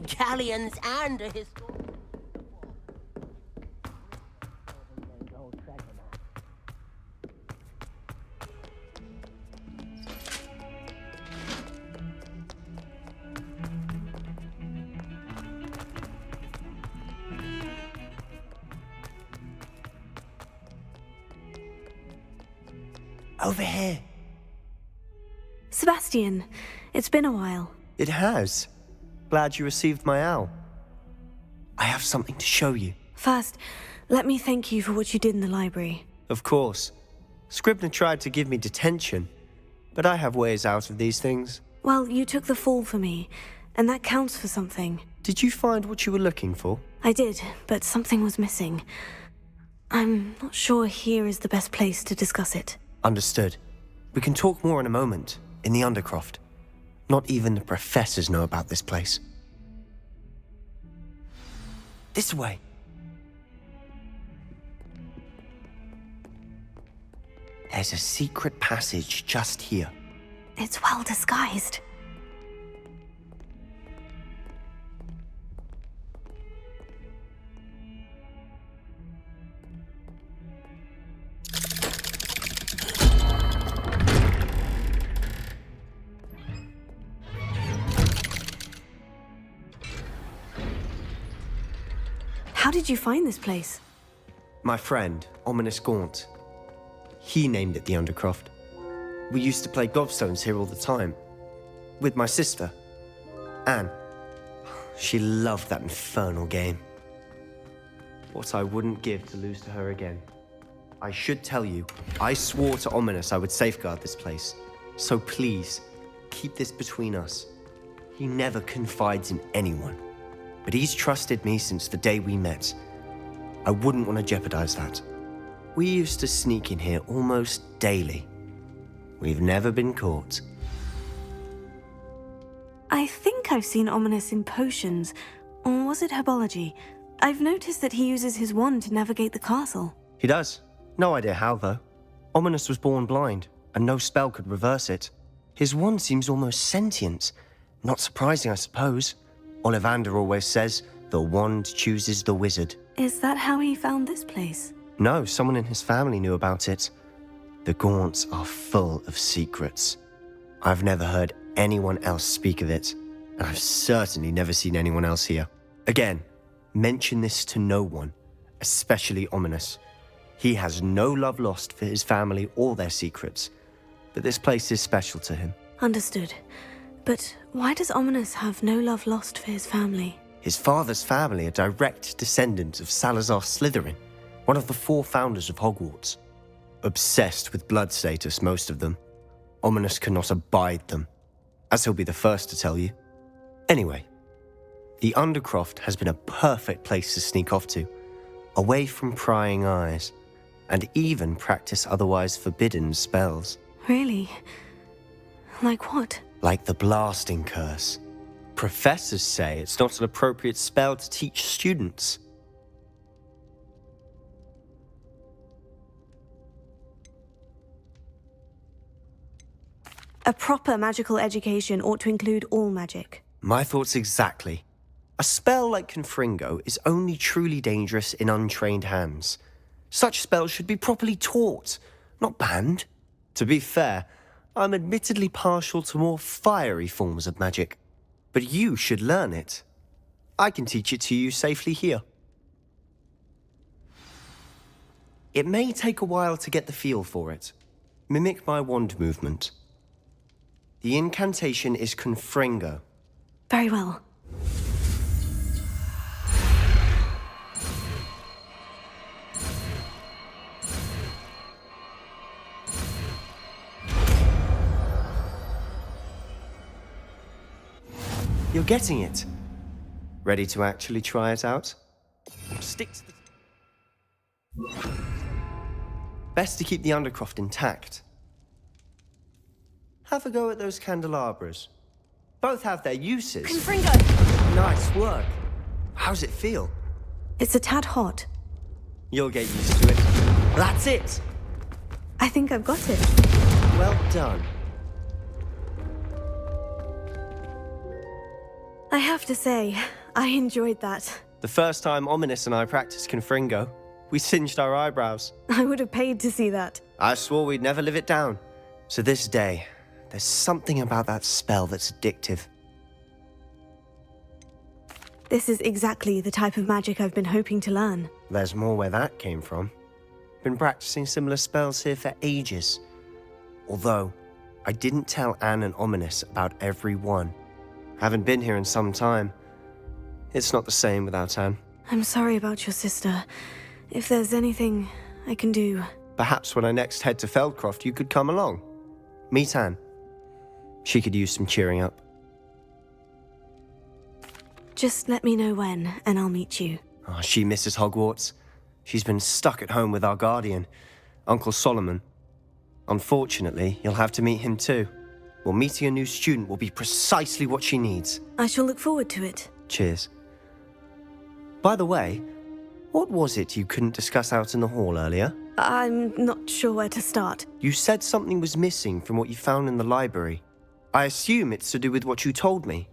[SPEAKER 12] Galleons and a historian.
[SPEAKER 13] Over here.
[SPEAKER 2] Sebastian, it's been a while.
[SPEAKER 13] It has. Glad you received my owl. I have something to show you.
[SPEAKER 2] First, let me thank you for what you did in the library.
[SPEAKER 13] Of course. Scribner tried to give me detention, but I have ways out of these things.
[SPEAKER 2] Well, you took the fall for me, and that counts for something.
[SPEAKER 13] Did you find what you were looking for?
[SPEAKER 2] I did, but something was missing. I'm not sure here is the best place to discuss it.
[SPEAKER 13] Understood. We can talk more in a moment, in the Undercroft. Not even the professors know about this place. This way. There's a secret passage just here.
[SPEAKER 2] It's well disguised. How did you find this place?
[SPEAKER 13] My friend, Ominous Gaunt. He named it the Undercroft. We used to play gobstones here all the time. With my sister, Anne. She loved that infernal game. What I wouldn't give to lose to her again. I should tell you, I swore to Ominous I would safeguard this place. So please, keep this between us. He never confides in anyone. But he's trusted me since the day we met. I wouldn't want to jeopardize that. We used to sneak in here almost daily. We've never been caught.
[SPEAKER 2] I think I've seen Ominous in potions. Or was it herbology? I've noticed that he uses his wand to navigate the castle.
[SPEAKER 13] He does. No idea how, though. Ominous was born blind, and no spell could reverse it. His wand seems almost sentient. Not surprising, I suppose. Ollivander always says, the wand chooses the wizard.
[SPEAKER 2] Is that how he found this place?
[SPEAKER 13] No, someone in his family knew about it. The Gaunts are full of secrets. I've never heard anyone else speak of it, and I've certainly never seen anyone else here. Again, mention this to no one, especially Ominous. He has no love lost for his family or their secrets, but this place is special to him.
[SPEAKER 2] Understood. But why does Ominous have no love lost for his family?
[SPEAKER 13] His father's family are direct descendants of Salazar Slytherin, one of the 4 founders of Hogwarts. Obsessed with blood status, most of them. Ominous cannot abide them, as he'll be the first to tell you. Anyway, the Undercroft has been a perfect place to sneak off to, away from prying eyes, and even practice otherwise forbidden spells.
[SPEAKER 2] Really? Like what?
[SPEAKER 13] Like the blasting curse. Professors say it's not an appropriate spell to teach students.
[SPEAKER 2] A proper magical education ought to include all magic.
[SPEAKER 13] My thoughts exactly. A spell like Confringo is only truly dangerous in untrained hands. Such spells should be properly taught, not banned. To be fair, I'm admittedly partial to more fiery forms of magic. But you should learn it. I can teach it to you safely here. It may take a while to get the feel for it. Mimic my wand movement. The incantation is Confringo.
[SPEAKER 2] Very well.
[SPEAKER 13] You're getting it. Ready to actually try it out? Stick to the... Best to keep the Undercroft intact. Have a go at those candelabras. Both have their uses.
[SPEAKER 2] Confringo!
[SPEAKER 13] Nice work. How's it feel?
[SPEAKER 2] It's a tad hot.
[SPEAKER 13] You'll get used to it. That's it!
[SPEAKER 2] I think I've got it.
[SPEAKER 13] Well done.
[SPEAKER 2] I have to say, I enjoyed that.
[SPEAKER 13] The first time Ominous and I practiced Confringo, we singed our eyebrows.
[SPEAKER 2] I would have paid to see that.
[SPEAKER 13] I swore we'd never live it down. To this day, there's something about that spell that's addictive.
[SPEAKER 2] This is exactly the type of magic I've been hoping to learn.
[SPEAKER 13] There's more where that came from. Been practicing similar spells here for ages. Although, I didn't tell Anne and Ominous about every one. Haven't been here in some time. It's not the same without Anne.
[SPEAKER 2] I'm sorry about your sister. If there's anything I can do...
[SPEAKER 13] Perhaps when I next head to Feldcroft, you could come along. Meet Anne. She could use some cheering up.
[SPEAKER 2] Just let me know when, and I'll meet you.
[SPEAKER 13] Oh, she misses Hogwarts. She's been stuck at home with our guardian, Uncle Solomon. Unfortunately, you'll have to meet him too. Well, meeting a new student will be precisely what she needs.
[SPEAKER 2] I shall look forward to it.
[SPEAKER 13] Cheers. By the way, what was it you couldn't discuss out in the hall earlier?
[SPEAKER 2] I'm not sure where to start.
[SPEAKER 13] You said something was missing from what you found in the library. I assume it's to do with what you told me.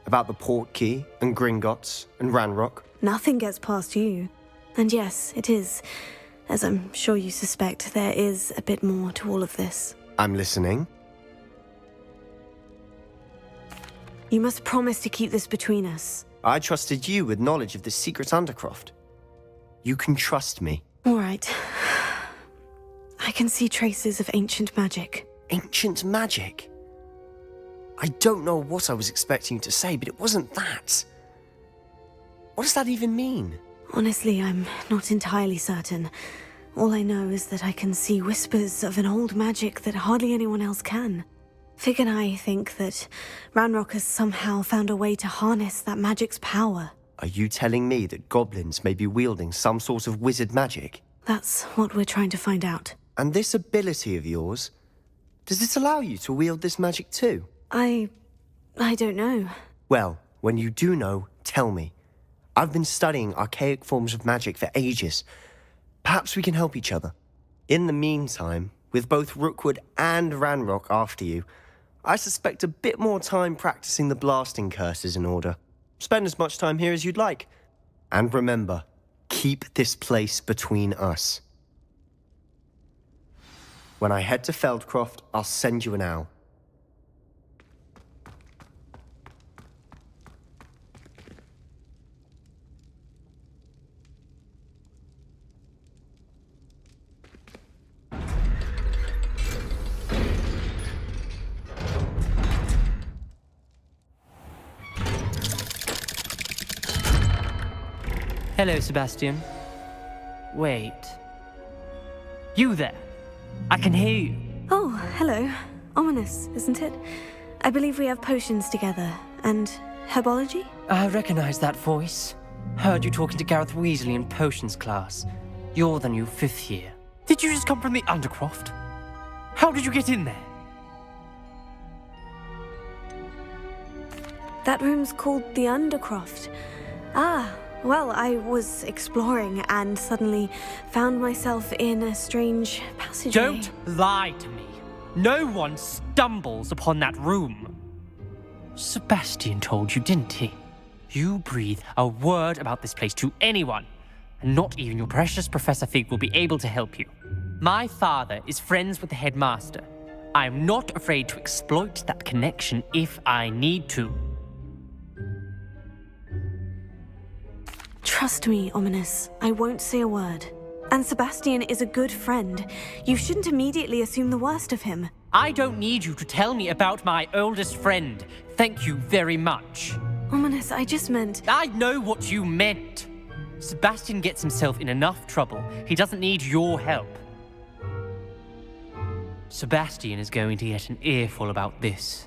[SPEAKER 13] About the port key, and Gringotts, and Ranrock.
[SPEAKER 2] Nothing gets past you. And yes, it is. As I'm sure you suspect, there is a bit more to all of this.
[SPEAKER 13] I'm listening.
[SPEAKER 2] You must promise to keep this between us.
[SPEAKER 13] I trusted you with knowledge of the secret Undercroft. You can trust me.
[SPEAKER 2] All right. I can see traces of ancient magic.
[SPEAKER 13] Ancient magic? I don't know what I was expecting you to say, but it wasn't that. What does that even mean?
[SPEAKER 2] Honestly, I'm not entirely certain. All I know is that I can see whispers of an old magic that hardly anyone else can. Fig and I think that Ranrock has somehow found a way to harness that magic's power.
[SPEAKER 13] Are you telling me that goblins may be wielding some sort of wizard magic?
[SPEAKER 2] That's what we're trying to find out.
[SPEAKER 13] And this ability of yours, does it allow you to wield this magic too?
[SPEAKER 2] I don't know.
[SPEAKER 13] Well, when you do know, tell me. I've been studying archaic forms of magic for ages. Perhaps we can help each other. In the meantime, with both Rookwood and Ranrock after you, I suspect a bit more time practicing the blasting curse is in order. Spend as much time here as you'd like. And remember, keep this place between us. When I head to Feldcroft, I'll send you an owl.
[SPEAKER 15] Hello, Sebastian. Wait. You there? I can hear you.
[SPEAKER 2] Oh, hello. Ominous, isn't it? I believe we have potions together. And herbology?
[SPEAKER 15] I recognize that voice. Heard you talking to Gareth Weasley in potions class. You're the new 5th year. Did you just come from the Undercroft? How did you get in there?
[SPEAKER 2] That room's called the Undercroft. Ah, well, I was exploring and suddenly found myself in a strange passageway.
[SPEAKER 15] Don't lie to me. No one stumbles upon that room. Sebastian told you, didn't he? You breathe a word about this place to anyone, and not even your precious Professor Fig will be able to help you. My father is friends with the headmaster. I am not afraid to exploit that connection if I need to.
[SPEAKER 2] Trust me, Ominous. I won't say a word. And Sebastian is a good friend. You shouldn't immediately assume the worst of him.
[SPEAKER 15] I don't need you to tell me about my oldest friend. Thank you very much.
[SPEAKER 2] Ominous, I just meant...
[SPEAKER 15] I know what you meant. Sebastian gets himself in enough trouble. He doesn't need your help. Sebastian is going to get an earful about this.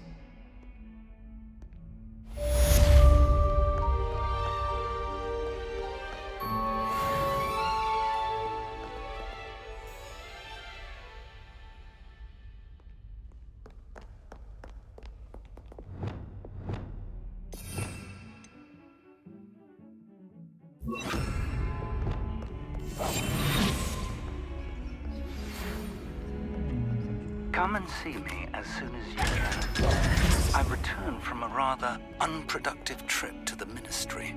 [SPEAKER 16] Come and see me as soon as you can. I've returned from a rather unproductive trip to the Ministry,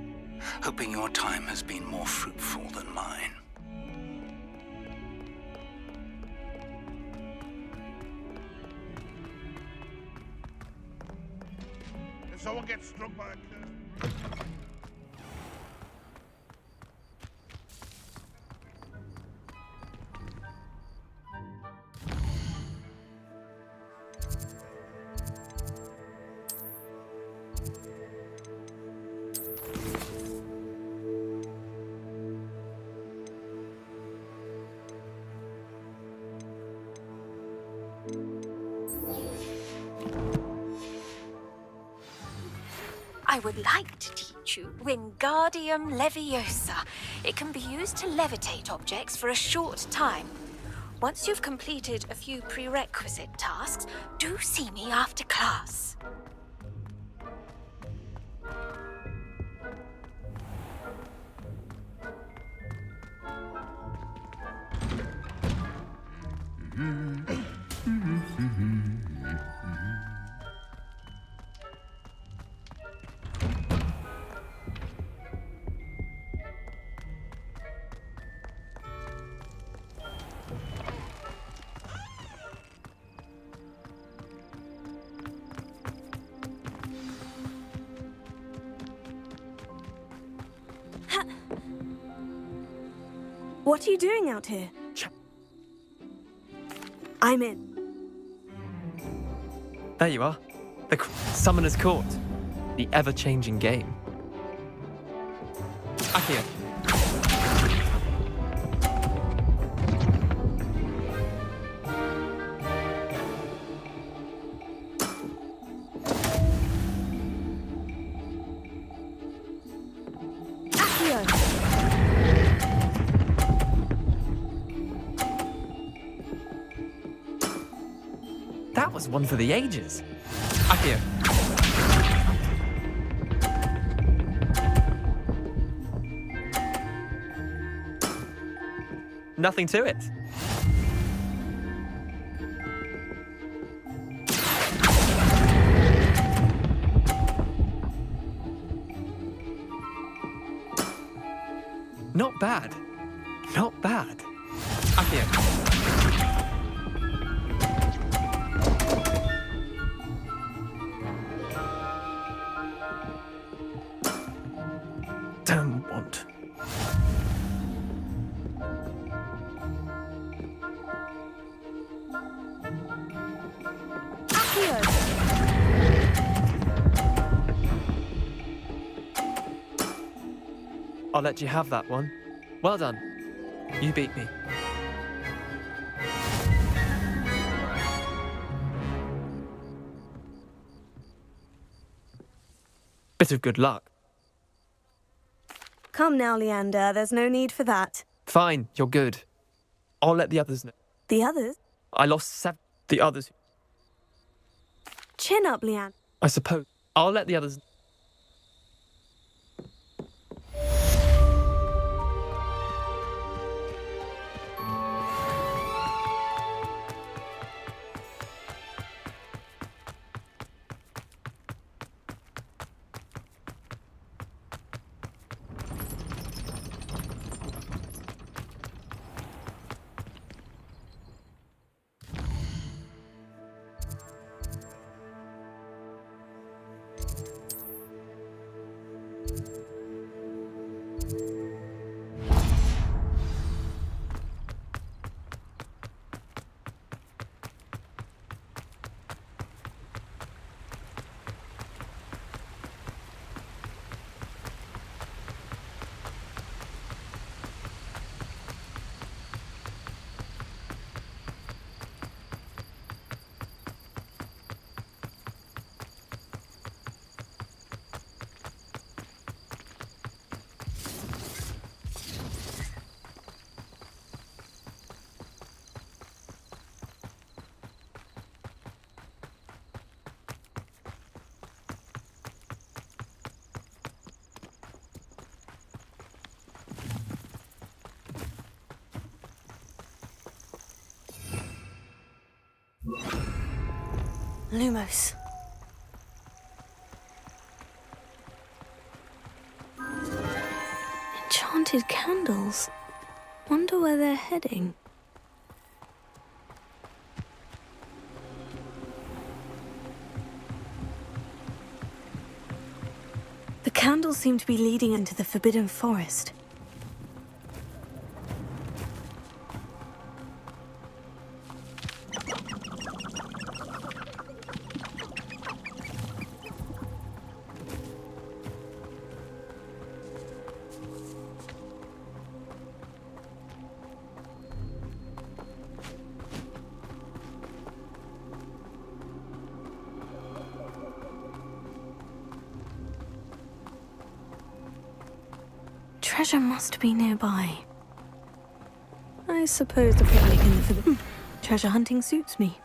[SPEAKER 16] hoping your time has been more fruitful than mine.
[SPEAKER 9] If someone gets struck by a curse...
[SPEAKER 6] I would like to teach you Wingardium Leviosa. It can be used to levitate objects for a short time. Once you've completed a few prerequisite tasks, do see me after class.
[SPEAKER 2] What are you doing out here? I'm in.
[SPEAKER 15] There you are. The Summoner's Court. The ever-changing game. Akio. That was one for the ages. Akio. Nothing to it. Not bad. Not bad. Akio. Damn want. I'll let you have that one. Well done. You beat me. Bit of good luck.
[SPEAKER 2] Come now, Leander. There's no need for that.
[SPEAKER 15] Fine, you're good. I'll let the others know.
[SPEAKER 2] The others?
[SPEAKER 15] I lost 7. The others.
[SPEAKER 2] Chin up, Leander.
[SPEAKER 15] I suppose. I'll let the others.
[SPEAKER 2] Lumos. Enchanted candles. Wonder where they're heading. The candles seem to be leading into the Forbidden Forest. Treasure must be nearby. I suppose the picnic in the Forbidden... Treasure hunting suits me.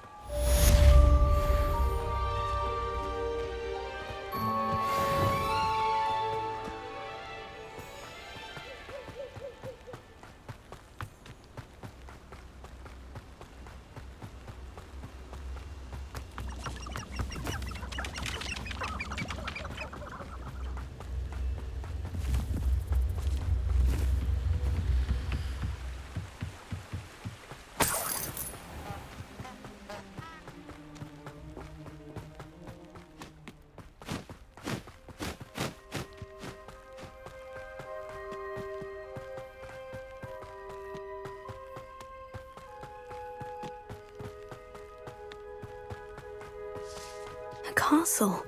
[SPEAKER 2] castle.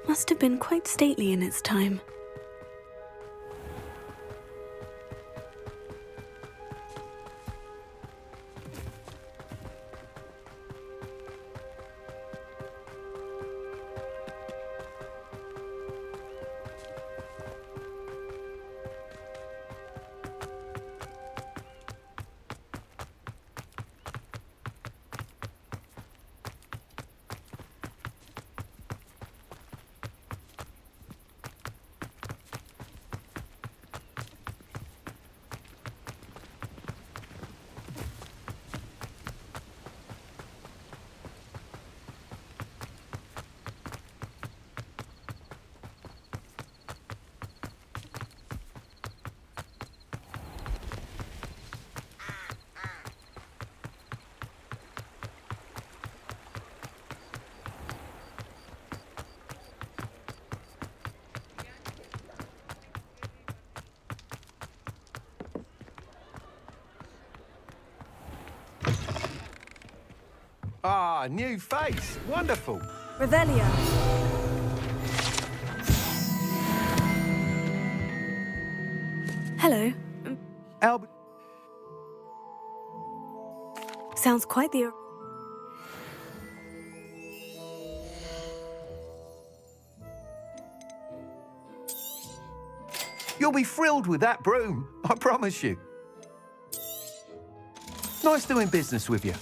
[SPEAKER 2] Must have been quite stately in its time.
[SPEAKER 4] Ah, new face. Wonderful.
[SPEAKER 2] Revelio. Hello.
[SPEAKER 4] Albert.
[SPEAKER 2] Sounds quite the...
[SPEAKER 4] You'll be thrilled with that broom, I promise you. Nice doing business with you.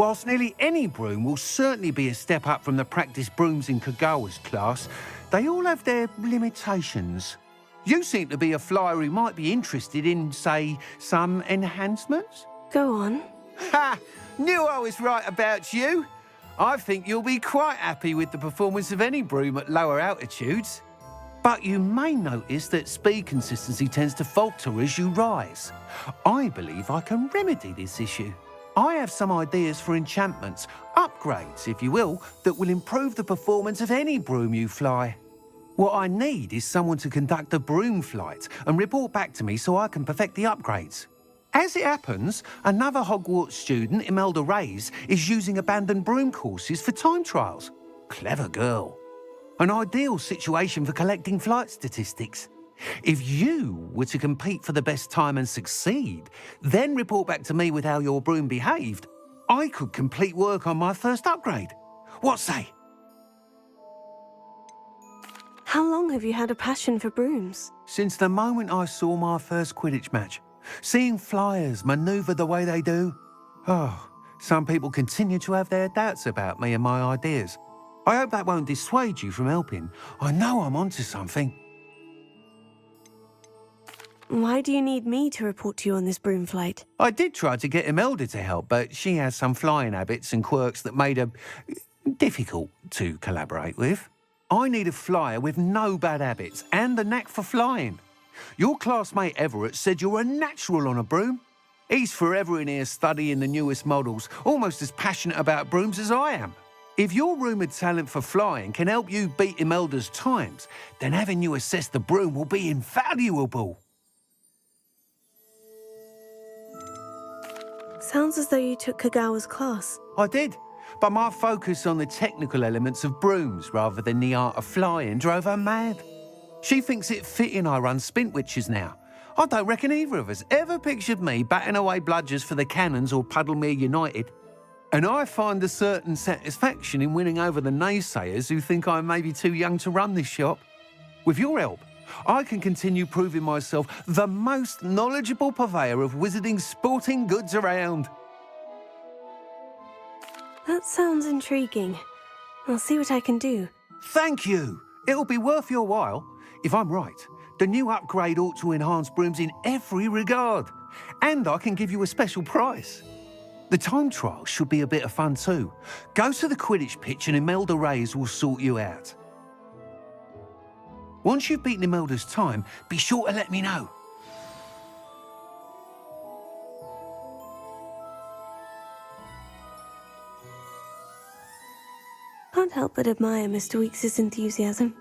[SPEAKER 4] Whilst nearly any broom will certainly be a step up from the practice brooms in Kagawa's class, they all have their limitations. You seem to be a flyer who might be interested in, say, some enhancements?
[SPEAKER 2] Go on.
[SPEAKER 4] Ha! Knew I was right about you. I think you'll be quite happy with the performance of any broom at lower altitudes. But you may notice that speed consistency tends to falter as you rise. I believe I can remedy this issue. I have some ideas for enchantments, upgrades, if you will, that will improve the performance of any broom you fly. What I need is someone to conduct a broom flight and report back to me so I can perfect the upgrades. As it happens, another Hogwarts student, Imelda Reyes, is using abandoned broom courses for time trials. Clever girl. An ideal situation for collecting flight statistics. If you were to compete for the best time and succeed, then report back to me with how your broom behaved, I could complete work on my first upgrade. What say?
[SPEAKER 2] How long have you had a passion for brooms?
[SPEAKER 4] Since the moment I saw my first Quidditch match. Seeing flyers manoeuvre the way they do. Oh, some people continue to have their doubts about me and my ideas. I hope that won't dissuade you from helping. I know I'm onto something.
[SPEAKER 2] Why do you need me to report to you on this broom flight?
[SPEAKER 4] I did try to get Imelda to help, but she has some flying habits and quirks that made her difficult to collaborate with. I need a flyer with no bad habits and the knack for flying. Your classmate Everett said you're a natural on a broom. He's forever in here studying the newest models, almost as passionate about brooms as I am. If your rumoured talent for flying can help you beat Imelda's times, then having you assess the broom will be invaluable.
[SPEAKER 2] Sounds as though you took Kagawa's class.
[SPEAKER 4] I did, but my focus on the technical elements of brooms rather than the art of flying drove her mad. She thinks it fitting I run Spintwitches now. I don't reckon either of us ever pictured me batting away bludgers for the Cannons or Puddlemere United. And I find a certain satisfaction in winning over the naysayers who think I may be too young to run this shop. With your help, I can continue proving myself the most knowledgeable purveyor of wizarding sporting goods around.
[SPEAKER 2] That sounds intriguing. I'll see what I can do.
[SPEAKER 4] Thank you. It'll be worth your while. If I'm right, the new upgrade ought to enhance brooms in every regard. And I can give you a special price. The time trial should be a bit of fun too. Go to the Quidditch pitch and Imelda Reyes will sort you out. Once you've beaten Imelda's time, be sure to let me know.
[SPEAKER 2] Can't help but admire Mr. Weekes' enthusiasm.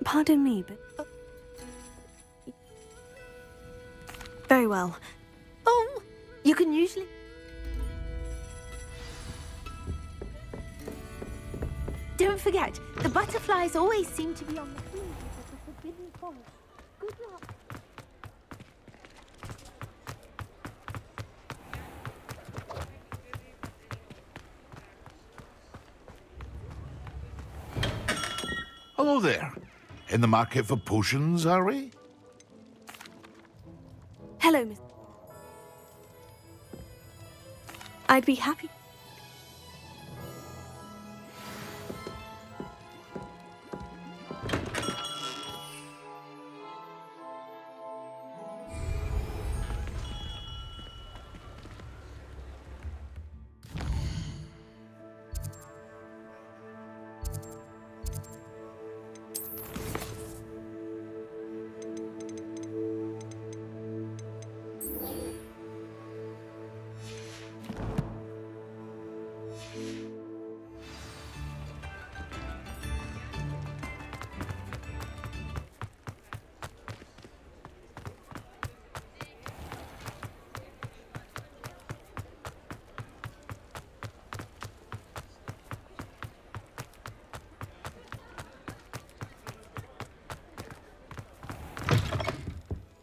[SPEAKER 2] Pardon me, but... Very well.
[SPEAKER 17] Oh, you can usually... Don't forget, the butterflies always seem to be on the fringes of the Forbidden Forest. Good luck.
[SPEAKER 9] Hello there. In the market for potions, are we?
[SPEAKER 2] Hello, Miss. I'd be happy.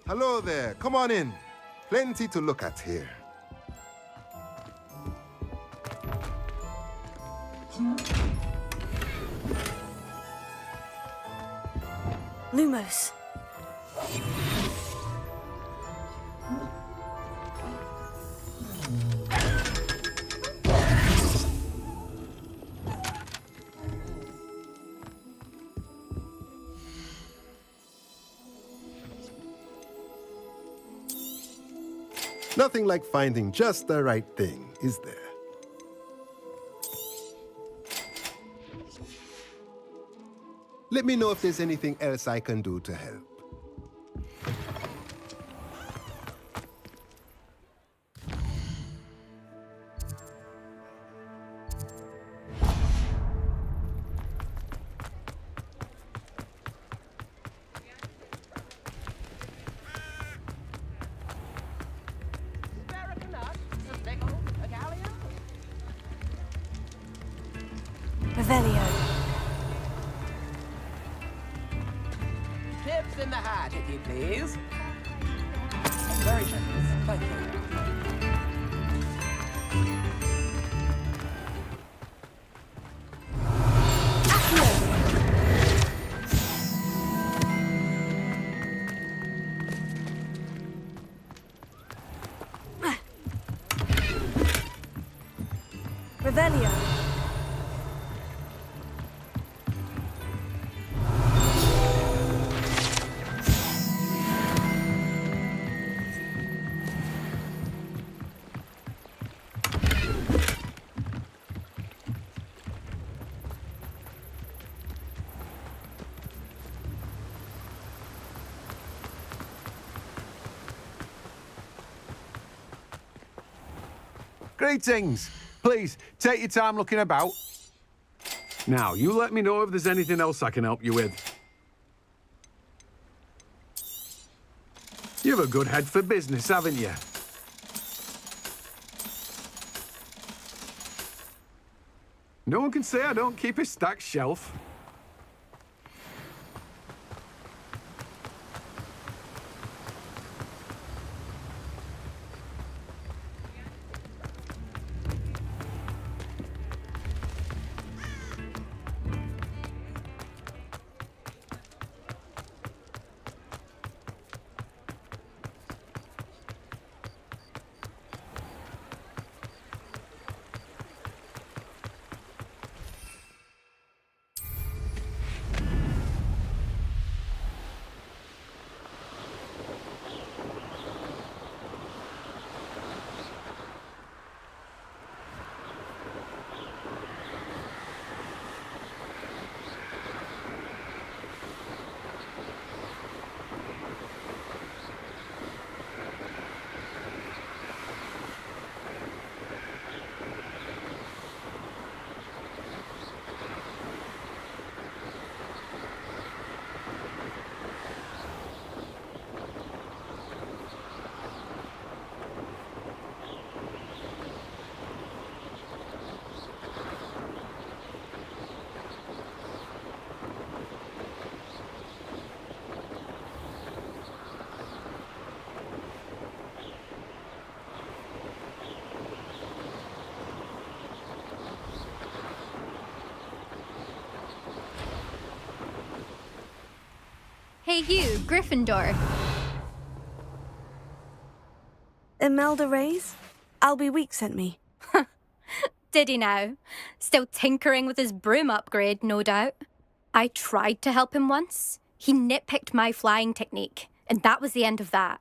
[SPEAKER 18] Hello there. Come on in. Plenty to look at here.
[SPEAKER 2] Lumos.
[SPEAKER 18] Nothing like finding just the right thing, is there? Let me know if there's anything else I can do to help.
[SPEAKER 2] Revelio.
[SPEAKER 12] Chips in the hat, if you please. Very generous. Thank you.
[SPEAKER 2] Revelio.
[SPEAKER 4] Greetings. Please, take your time looking about. Now, you let me know if there's anything else I can help you with. You've a good head for business, haven't you? No one can say I don't keep a stacked shelf.
[SPEAKER 19] Hey you, Gryffindor.
[SPEAKER 2] Imelda Reyes? Albie Week sent me.
[SPEAKER 19] Did he now? Still tinkering with his broom upgrade, no doubt. I tried to help him once. He nitpicked my flying technique, and that was the end of that.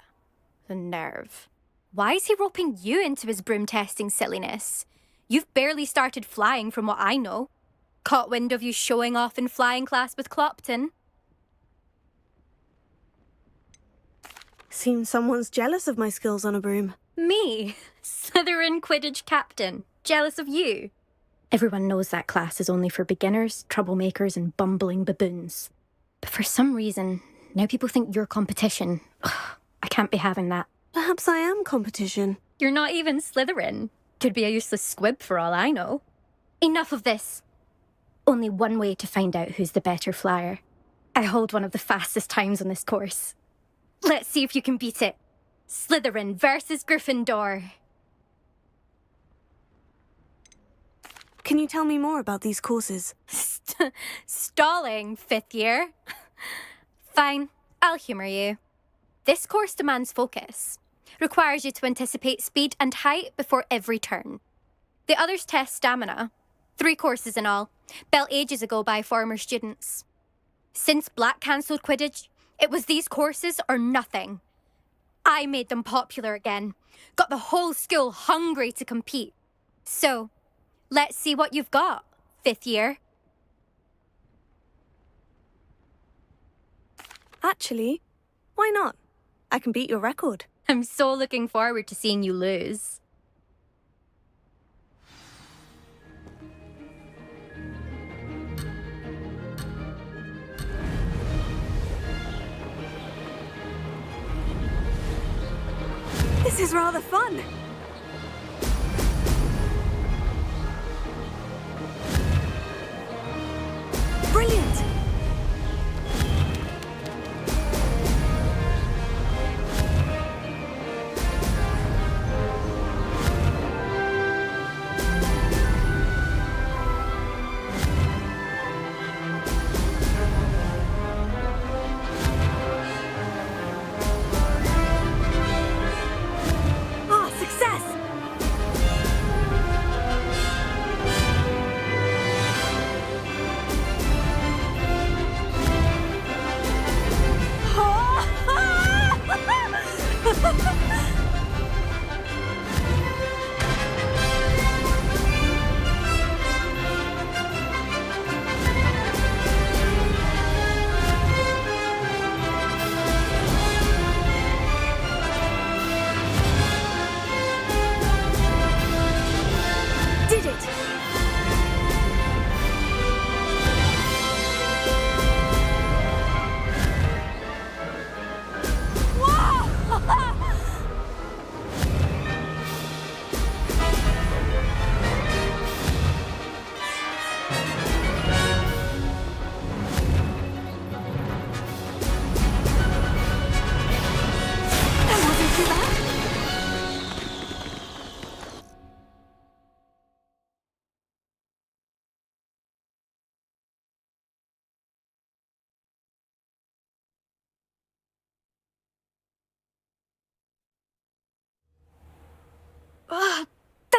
[SPEAKER 19] The nerve. Why is he roping you into his broom testing silliness? You've barely started flying from what I know. Caught wind of you showing off in flying class with Clopton.
[SPEAKER 2] Seems someone's jealous of my skills on a broom.
[SPEAKER 19] Me? Slytherin Quidditch captain. Jealous of you? Everyone knows that class is only for beginners, troublemakers, and bumbling baboons. But for some reason, now people think you're competition. I can't be having that.
[SPEAKER 2] Perhaps I am competition.
[SPEAKER 19] You're not even Slytherin. Could be a useless squib for all I know. Enough of this. Only one way to find out who's the better flyer. I hold one of the fastest times on this course. Let's see if you can beat it. Slytherin versus Gryffindor.
[SPEAKER 2] Can you tell me more about these courses?
[SPEAKER 19] Stalling, 5th year? Fine, I'll humour you. This course demands focus. Requires you to anticipate speed and height before every turn. The others test stamina. 3 courses in all, built ages ago by former students. Since Black cancelled Quidditch, it was these courses or nothing. I made them popular again. Got the whole school hungry to compete. So, let's see what you've got, 5th year.
[SPEAKER 2] Actually, why not? I can beat your record.
[SPEAKER 19] I'm so looking forward to seeing you lose.
[SPEAKER 2] This is rather fun. Brilliant! Ah, success!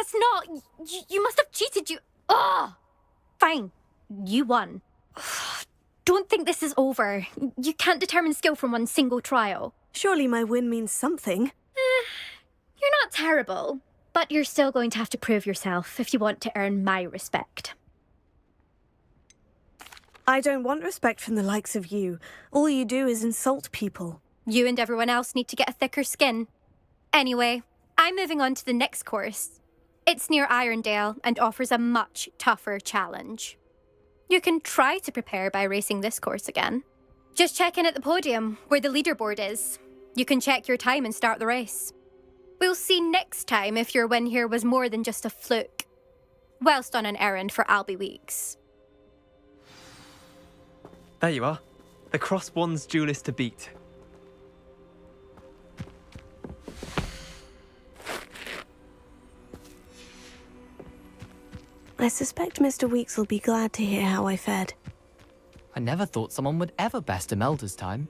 [SPEAKER 19] That's not... You must have cheated, you... Ugh! Fine. You won. Don't think this is over. You can't determine skill from one single trial.
[SPEAKER 2] Surely my win means something.
[SPEAKER 19] You're not terrible, but you're still going to have to prove yourself if you want to earn my respect.
[SPEAKER 2] I don't want respect from the likes of you. All you do is insult people.
[SPEAKER 19] You and everyone else need to get a thicker skin. Anyway, I'm moving on to the next course. It's near Irondale and offers a much tougher challenge. You can try to prepare by racing this course again. Just check in at the podium, where the leaderboard is. You can check your time and start the race. We'll see next time if your win here was more than just a fluke. Whilst on an errand for Albie Weeks.
[SPEAKER 20] There you are. The Cross Wands duelist to beat.
[SPEAKER 2] I suspect Mr. Weeks will be glad to hear how I fared.
[SPEAKER 8] I never thought someone would ever best Imelda's time.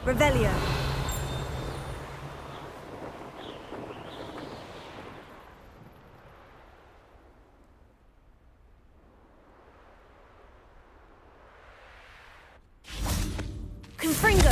[SPEAKER 2] Revelio. Confringo.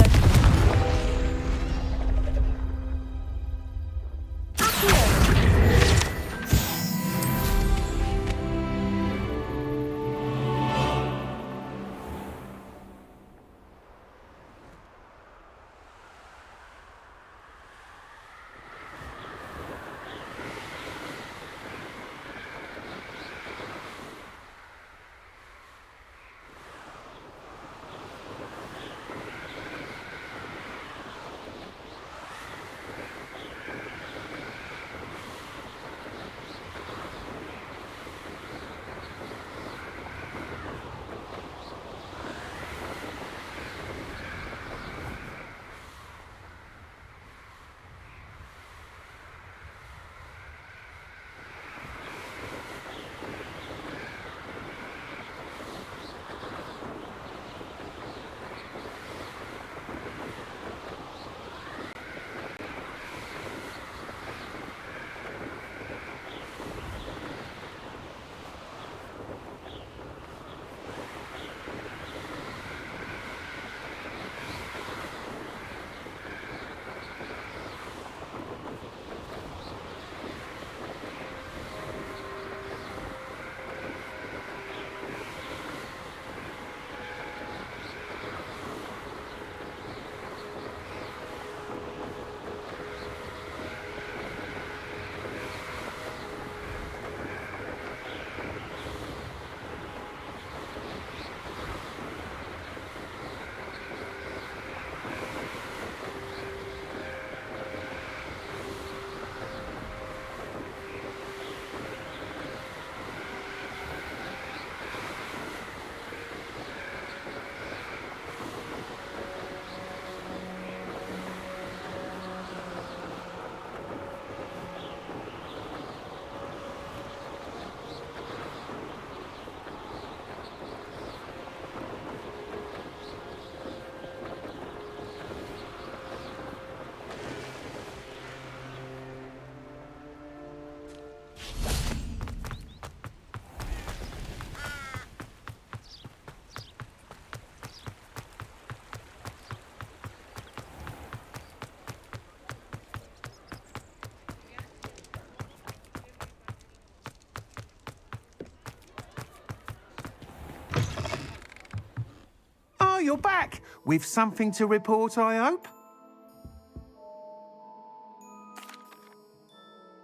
[SPEAKER 4] Oh, you're back. With something to report, I hope?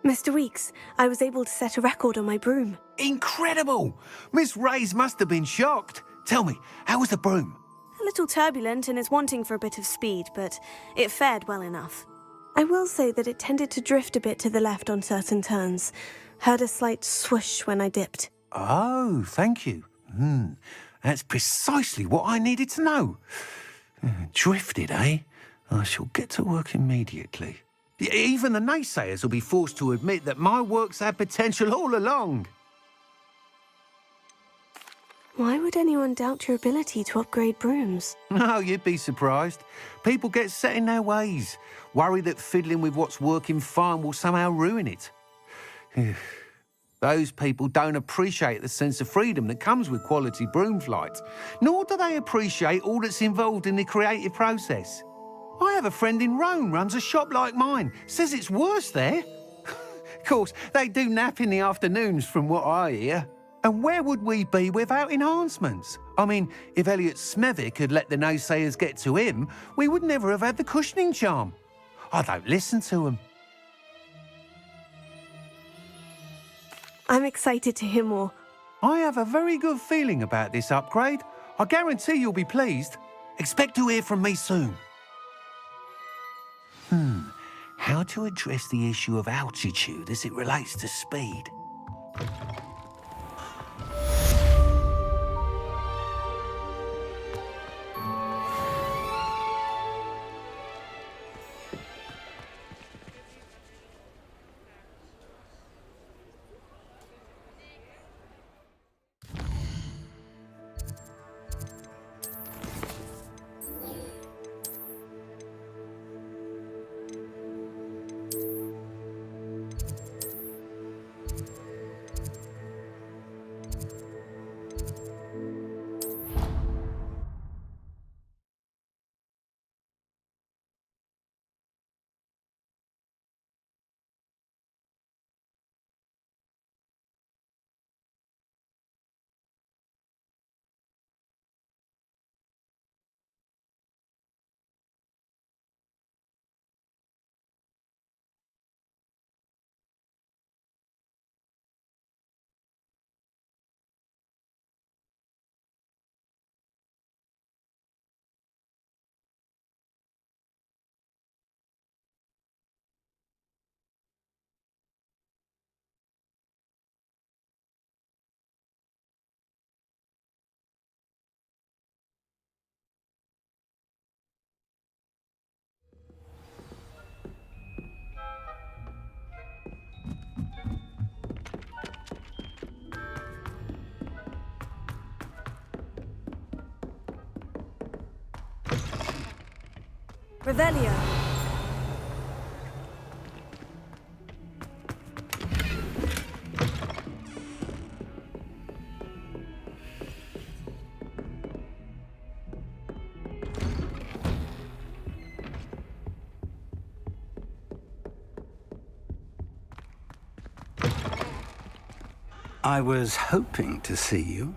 [SPEAKER 2] Mr. Weeks, I was able to set a record on my broom.
[SPEAKER 4] Incredible! Miss Reyes must have been shocked. Tell me, how was the broom?
[SPEAKER 2] A little turbulent and is wanting for a bit of speed, but it fared well enough. I will say that it tended to drift a bit to the left on certain turns. Heard a slight swoosh when I dipped.
[SPEAKER 4] Oh, thank you. That's precisely what I needed to know. Drifted, eh? I shall get to work immediately. Even the naysayers will be forced to admit that my work's had potential all along.
[SPEAKER 2] Why would anyone doubt your ability to upgrade brooms?
[SPEAKER 4] No, you'd be surprised. People get set in their ways, worry that fiddling with what's working fine will somehow ruin it. Those people don't appreciate the sense of freedom that comes with quality broom flight, nor do they appreciate all that's involved in the creative process. I have a friend in Rome runs a shop like mine, says it's worse there. Of course, they do nap in the afternoons from what I hear. And where would we be without enhancements? I mean, if Elliot Smethwick had let the naysayers get to him, we would never have had the cushioning charm. I don't listen to them.
[SPEAKER 2] I'm excited to hear more.
[SPEAKER 4] I have a very good feeling about this upgrade. I guarantee you'll be pleased. Expect to hear from me soon. How to address the issue of altitude as it relates to speed?
[SPEAKER 2] Revelio.
[SPEAKER 16] I was hoping to see you.